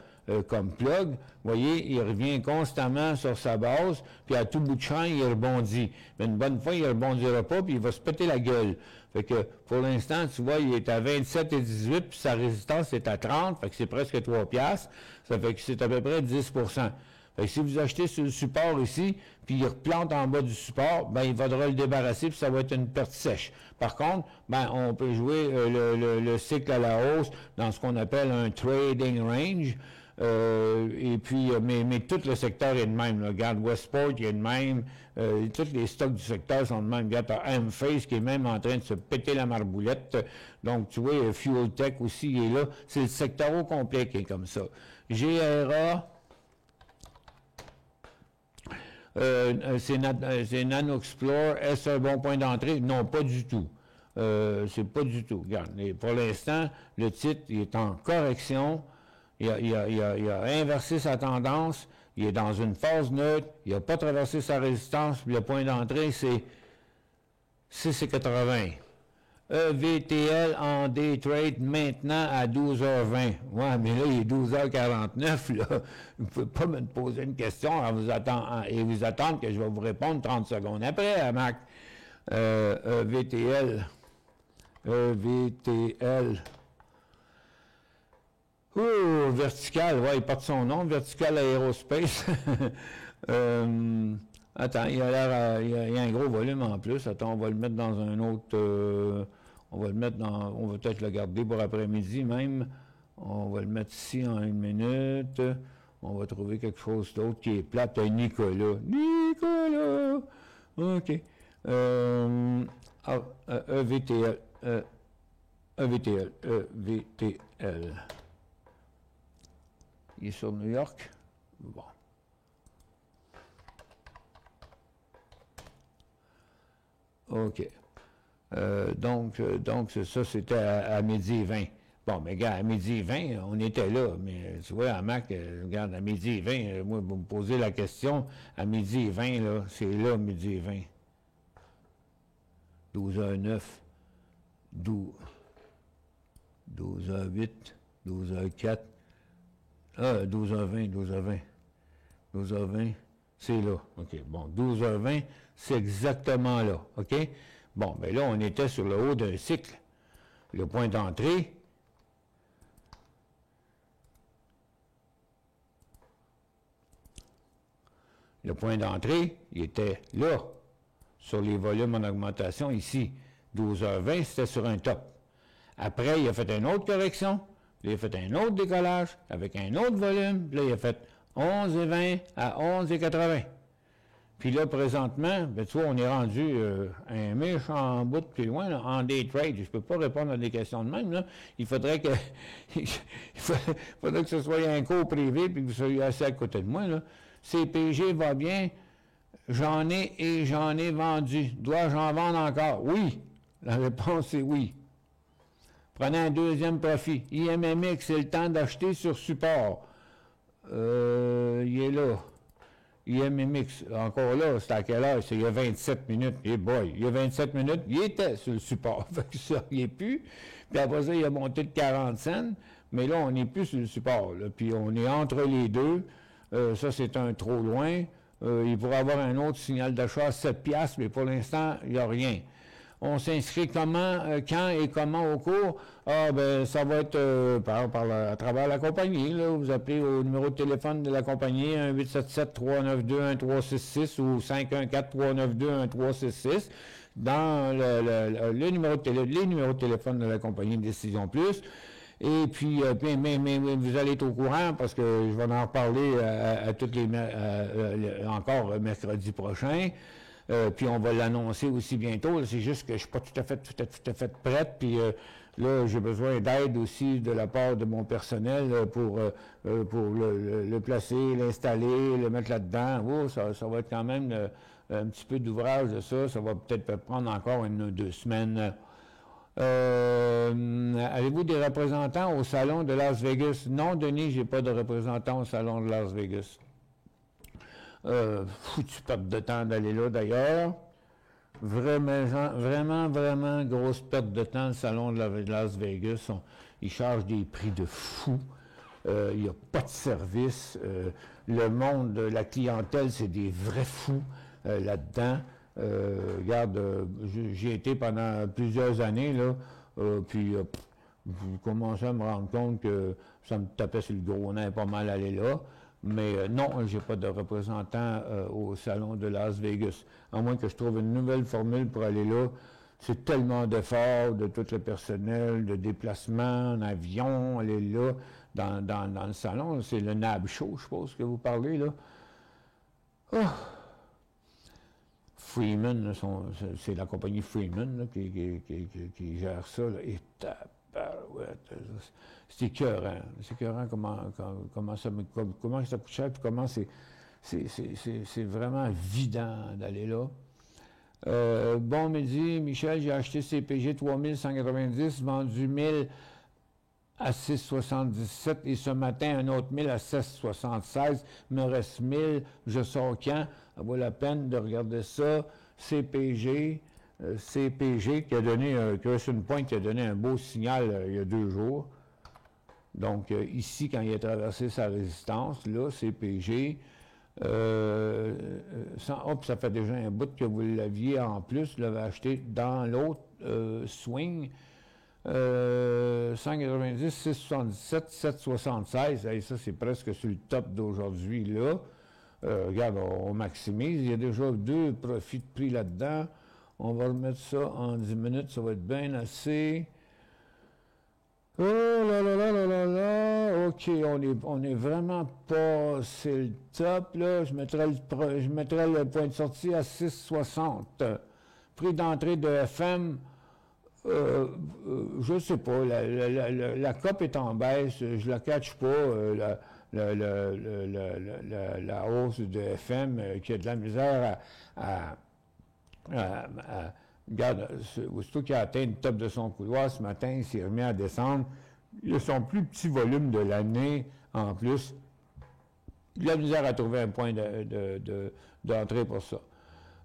comme Plug, vous voyez, il revient constamment sur sa base, puis à tout bout de champ, il rebondit. Mais une bonne fois, il ne rebondira pas, puis il va se péter la gueule. Fait que, pour l'instant, tu vois, il est à 27,18, puis sa résistance est à 30, fait que c'est presque 3 $. Ça fait que c'est à peu près 10 %. Fait que si vous achetez sur le support ici, puis il replante en bas du support, ben il faudra le débarrasser, puis ça va être une perte sèche. Par contre, ben on peut jouer le cycle à la hausse dans ce qu'on appelle un trading range. Et puis, mais tout le secteur est de même. Là. Regarde, Westport, il est de même. Tous les stocks du secteur sont de même. Regarde, tu as M-Face qui est même en train de se péter la marboulette. Donc, tu vois, Fuel Tech aussi, il est là. C'est le secteur au complet qui est comme ça. GRA, c'est NanoXplore. Est-ce un bon point d'entrée? Non, pas du tout. C'est pas du tout. Regarde, pour l'instant, le titre il est en correction. Il a inversé sa tendance, il est dans une phase neutre, il n'a pas traversé sa résistance, puis le point d'entrée, c'est 6,80. EVTL en day trade maintenant à 12h20. Ouais, mais là, il est 12h49, là. Vous ne pouvez pas me poser une question et vous attendre que je vais vous répondre 30 secondes après, Mac. EVTL. EVTL. Oh, Vertical, ouais, il porte son nom, Vertical Aerospace. Attends, il y a un gros volume en plus. Attends, on va le mettre dans un autre... on va peut-être le garder pour après-midi même. On va le mettre ici en 1 minute. On va trouver quelque chose d'autre qui est plate. Nicolas. Nicolas! OK. EVTL. EVTL. EVTL. Il est sur New York? Bon. OK. Donc ça, c'était à midi et 20. Bon, mais regarde, à midi et 20, on était là. Mais tu vois, à Mac, regarde, à midi et 20, moi, vous me posez la question, à midi et 20, là, c'est là, midi et 20. 12h09, 12h08, 12h04, 12h20, 12h20. 12h20, c'est là. OK, bon, 12h20, c'est exactement là. OK? Bon, bien là, on était sur le haut d'un cycle. Le point d'entrée, il était là, sur les volumes en augmentation, ici. 12h20, c'était sur un top. Après, il a fait une autre correction, il a fait un autre décollage, avec un autre volume, puis là, il a fait 11,20 à 11,80. Puis là, présentement, ben, tu vois, on est rendu un méchant bout plus loin, là, en day trade. Je ne peux pas répondre à des questions de même, là. Il faudrait que faudrait que ce soit un cours privé puis que vous soyez assis à côté de moi, là. CPG va bien, j'en ai vendu. Dois-je en vendre encore? Oui. La réponse est oui. Prenez un deuxième profit. IMMX, c'est le temps d'acheter sur support. Il est là. IMMX, encore là, c'est à quelle heure? C'est il y a 27 minutes. Eh boy, il y a 27 minutes, il était sur le support. Fait que ça, il n'est plus. Puis après ça, il a monté de 40 cents. Mais là, on n'est plus sur le support. Là. Puis on est entre les deux. Ça, c'est un trop loin. Il pourrait y avoir un autre signal d'achat à 7 piastres, mais pour l'instant, il n'y a rien. On s'inscrit comment, quand et comment au cours? Ah, ben, ça va être à travers la compagnie. Là. Vous appelez au numéro de téléphone de la compagnie, 1-877-392-1366 ou 514-392-1366, dans les numéros de téléphone de la compagnie Décision Plus. Et puis, mais vous allez être au courant parce que je vais en reparler encore mercredi prochain. Puis on va l'annoncer aussi bientôt. C'est juste que je ne suis pas tout à fait prête. Puis là, j'ai besoin d'aide aussi de la part de mon personnel pour le placer, l'installer, le mettre là-dedans. Oh, ça va être quand même un petit peu d'ouvrage de ça. Ça va peut-être prendre encore 1 ou 2 semaines. Avez-vous des représentants au Salon de Las Vegas? Non, Denis, j'ai pas de représentant au Salon de Las Vegas. Foutu perte de temps d'aller là, d'ailleurs. Vraiment, grosse perte de temps, le Salon de Las Vegas. Ils chargent des prix de fou. Il n'y a pas de service. Le monde, la clientèle, c'est des vrais fous là-dedans. Regarde, j'y ai été pendant plusieurs années, là, puis je commençais à me rendre compte que ça me tapait sur le gros nerf pas mal aller là. Mais non, je n'ai pas de représentant au Salon de Las Vegas. À moins que je trouve une nouvelle formule pour aller là. C'est tellement d'efforts de tout le personnel, de déplacement en avion, aller là, dans le salon. C'est le NAB Show, je suppose, que vous parlez, là. Oh. Freeman, c'est la compagnie Freeman là, qui gère ça. Là. Et c'est écœurant. C'est écœurant comment ça coûte cher, puis comment c'est vraiment vidant d'aller là. Bon midi, Michel, j'ai acheté CPG 3190, vendu 1000 à 6,77 et ce matin, un autre 1000 à 7,76. Il me reste 1000. Je sors quand? Ça vaut la peine de regarder ça. CPG qui a donné, Crescent Point qui a donné un beau signal il y a 2 jours. Donc, ici, quand il a traversé sa résistance, là, CPG, ça fait déjà un bout que vous l'aviez en plus, vous l'avez acheté dans l'autre swing. 5,90, 6,77, 7,76. Hey, ça, c'est presque sur le top d'aujourd'hui, là. Regarde, on maximise. Il y a déjà 2 profits de prix là-dedans. On va remettre ça en 10 minutes. Ça va être bien assez. Oh là là là là là là. OK, on est vraiment passé le top, là. Je mettrais le point de sortie à 6,60. Prix d'entrée de FM, je ne sais pas. La cope est en baisse. Je ne la catch pas. La hausse de FM qui a de la misère regarde, aussitôt qu'il a atteint le top de son couloir ce matin, il s'est remis à descendre. Il a son plus petit volume de l'année en plus. Il a de la misère à trouver un point d'entrée pour ça.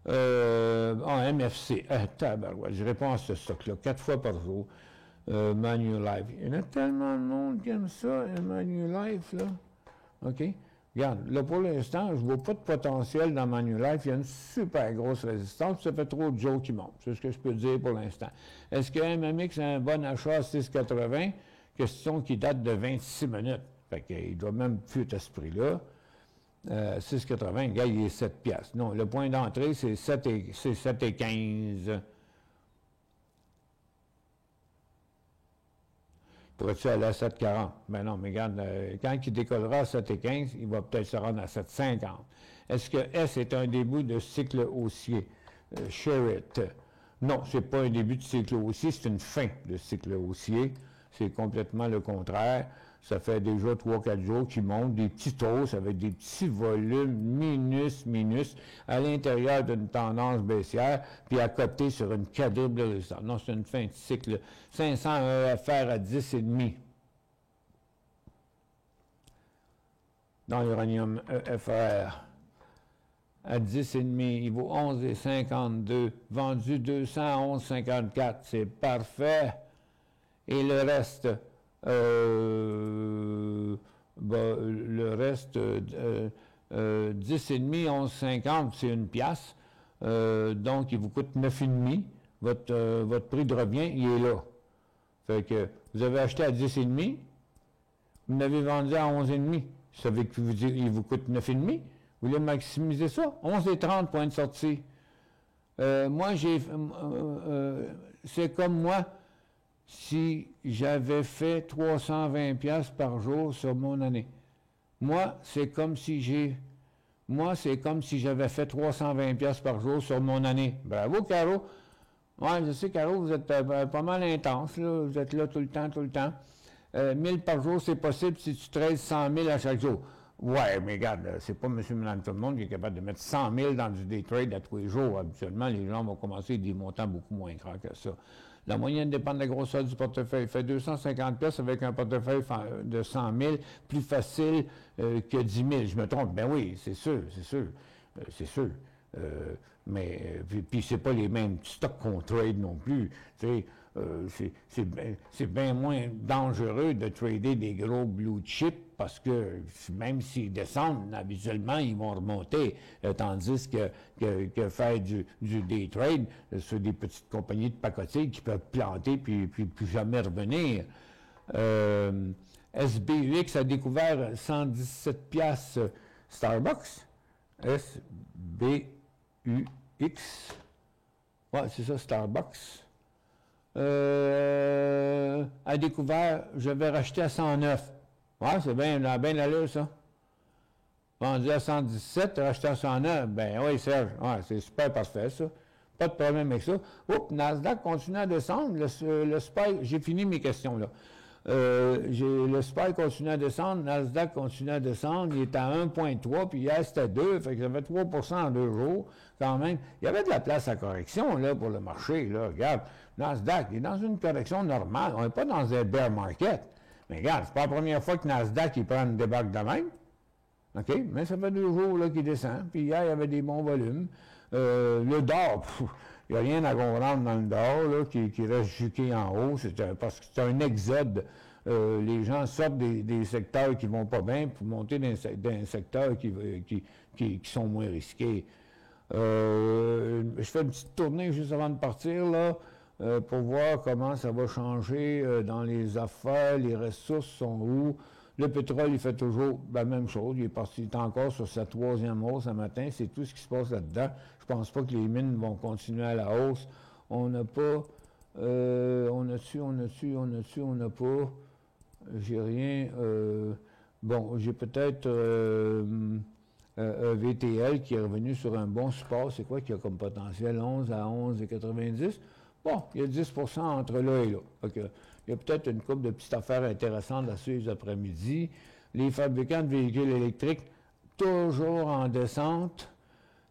MFC, tabarouette, je réponds à ce stock-là 4 fois par jour. Manulife. Il y en a tellement de monde qui aime ça, Manulife, là. OK? Regarde, là, pour l'instant, je ne vois pas de potentiel dans Manulife. Il y a une super grosse résistance. Ça fait trop de Joe qui monte. C'est ce que je peux dire pour l'instant. Est-ce que MMX a un bon achat à 6,80? Question qui date de 26 minutes. Fait qu'il doit même plus à ce prix-là. 6,80, le gars, il est 7 piastres. Non, le point d'entrée, c'est 7,15. Pourrais-tu aller à 7,40? Ben non, mais regarde, quand il décollera à 7,15, il va peut-être se rendre à 7,50. Est-ce que S est un début de cycle haussier? Sherrit. Non, ce n'est pas un début de cycle haussier, c'est une fin de cycle haussier. C'est complètement le contraire. Ça fait déjà 3-4 jours qu'ils montent des petits hausses avec des petits volumes minus à l'intérieur d'une tendance baissière, puis à côté sur une quadruple résistance. Non, c'est une fin de cycle. 500 EFR à 10,5. Dans l'uranium EFR à 10,5, il vaut 11,52. Vendu 200 à 11,54. C'est parfait. Et le reste... le reste, 10,5, 11,50, c'est 1 piastre. Donc, il vous coûte 9,5. Votre prix de revient, il est là. Fait que vous avez acheté à 10,5, vous l'avez vendu à 11,5. Ça veut dire qu'il vous coûte 9,5. Vous voulez maximiser ça? 11,30 point de sortie. Moi, c'est comme moi. Si j'avais fait 320 pièces par jour sur mon année. Moi, c'est comme si j'avais fait 320 pièces par jour sur mon année. Bravo, Caro. Ouais, je sais, Caro, vous êtes pas mal intense, là. Vous êtes là tout le temps. 1000 par jour, c'est possible si tu trades 100 000 à chaque jour. Ouais, mais regarde, c'est pas monsieur, madame, tout le monde qui est capable de mettre 100 000 dans du day trade à tous les jours. Habituellement, les gens vont commencer des montants beaucoup moins grands que ça. La moyenne dépend de la grosseur du portefeuille. Fait 250 pièces avec un portefeuille de 100 000, plus facile que 10 000. Je me trompe? Ben oui, c'est sûr. Mais puis c'est pas les mêmes stocks qu'on trade non plus. C'est bien moins dangereux de trader des gros blue chips parce que même s'ils descendent, habituellement, ils vont remonter. Tandis que faire du day trade sur des petites compagnies de pacotille qui peuvent planter puis jamais revenir. SBUX a découvert 117 piastres Starbucks. SBUX. Ouais, c'est ça, Starbucks. A découvert, je vais racheter à 109. Ouais, c'est bien l'allure, ça. Vendu à 117, racheté à 109. Ben oui, Serge, ouais, c'est super parfait, ça. Pas de problème avec ça. Oups, Nasdaq continue à descendre. Le SPY, j'ai fini mes questions, là. Le SPY continue à descendre, Nasdaq continue à descendre, il est à 1,3, puis hier c'était 2, fait que ça fait 3 en 2 jours, quand même. Il y avait de la place à correction, là, pour le marché, là, regarde. Nasdaq, il est dans une correction normale, on n'est pas dans un bear market. Mais regarde, c'est pas la première fois que Nasdaq, il prend une débarque de même. OK? Mais ça fait 2 jours là, qu'il descend. Puis hier, il y avait des bons volumes. Le d'or, il n'y a rien à comprendre dans le d'or, là, qui reste juqué en haut. Parce que c'est un exode. Les gens sortent des secteurs qui ne vont pas bien pour monter dans un secteur qui sont moins risqués. Je fais une petite tournée juste avant de partir, là, pour voir comment ça va changer dans les affaires, les ressources sont où. Le pétrole, il fait toujours la même chose. Il est encore sur sa 3e hausse ce matin. C'est tout ce qui se passe là-dedans. Je pense pas que les mines vont continuer à la hausse. On n'a pas... on n'a pas... J'ai rien... bon, j'ai peut-être... VTL qui est revenu sur un bon support. C'est quoi qu'il y a comme potentiel? 11 à 11,90. Bon, il y a 10 entre là et là. Okay. Il y a peut-être une couple de petites affaires intéressantes à suivre après-midi. Les fabricants de véhicules électriques, toujours en descente.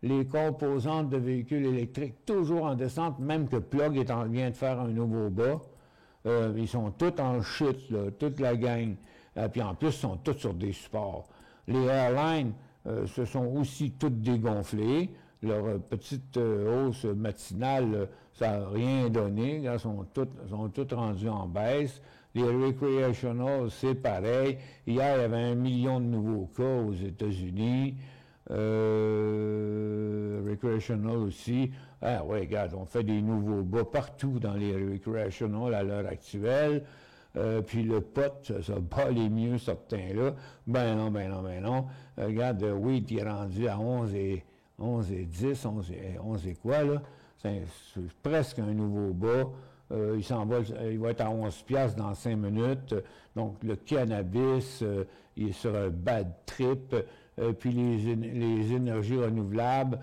Les composantes de véhicules électriques, toujours en descente, même que Plug vient de faire un nouveau bas. Ils sont tous en chute, là, toute la gang. Puis en plus, ils sont tous sur des supports. Les airlines se sont aussi toutes dégonflées. Leur petite hausse matinale, ça n'a rien donné. Là, sont toutes rendues en baisse. Les recreational, c'est pareil. Hier, il y avait 1 million de nouveaux cas aux États-Unis. Recreational aussi. Ah oui, regarde, on fait des nouveaux bas partout dans les recreational à l'heure actuelle. Puis le pot, ça bat les mieux, certains-là. Ben non. Regarde, wheat, il est rendu à 11 et 10, 11 et quoi, là? C'est presque un nouveau bas. Il va être à 11 piastres dans 5 minutes. Donc, le cannabis, il est sur un bad trip. Puis les énergies renouvelables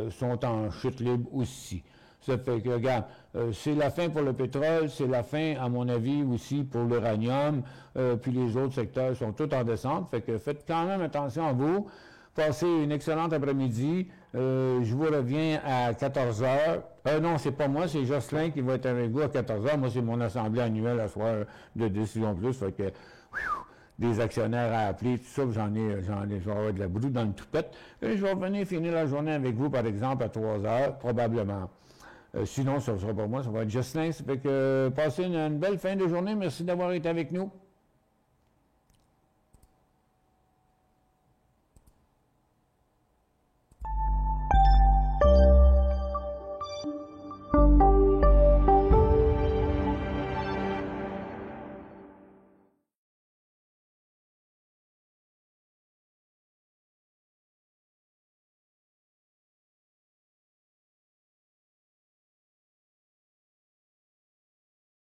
sont en chute libre aussi. Ça fait que, regarde, c'est la fin pour le pétrole, c'est la fin, à mon avis, aussi pour l'uranium, puis les autres secteurs sont tous en descente. Fait que faites quand même attention à vous. Passez une excellente après-midi. Je vous reviens à 14h. Non, c'est pas moi, c'est Jocelyn qui va être avec vous à 14h. Moi, c'est mon assemblée annuelle à soir de Décision Plus. Fait que, des actionnaires à appeler, tout ça, je vais avoir de la broue dans le toupette. Et je vais revenir finir la journée avec vous, par exemple, à 3h, probablement. Sinon, ça ne sera pas moi, ça va être Jocelyn. Ça fait que passez une belle fin de journée. Merci d'avoir été avec nous.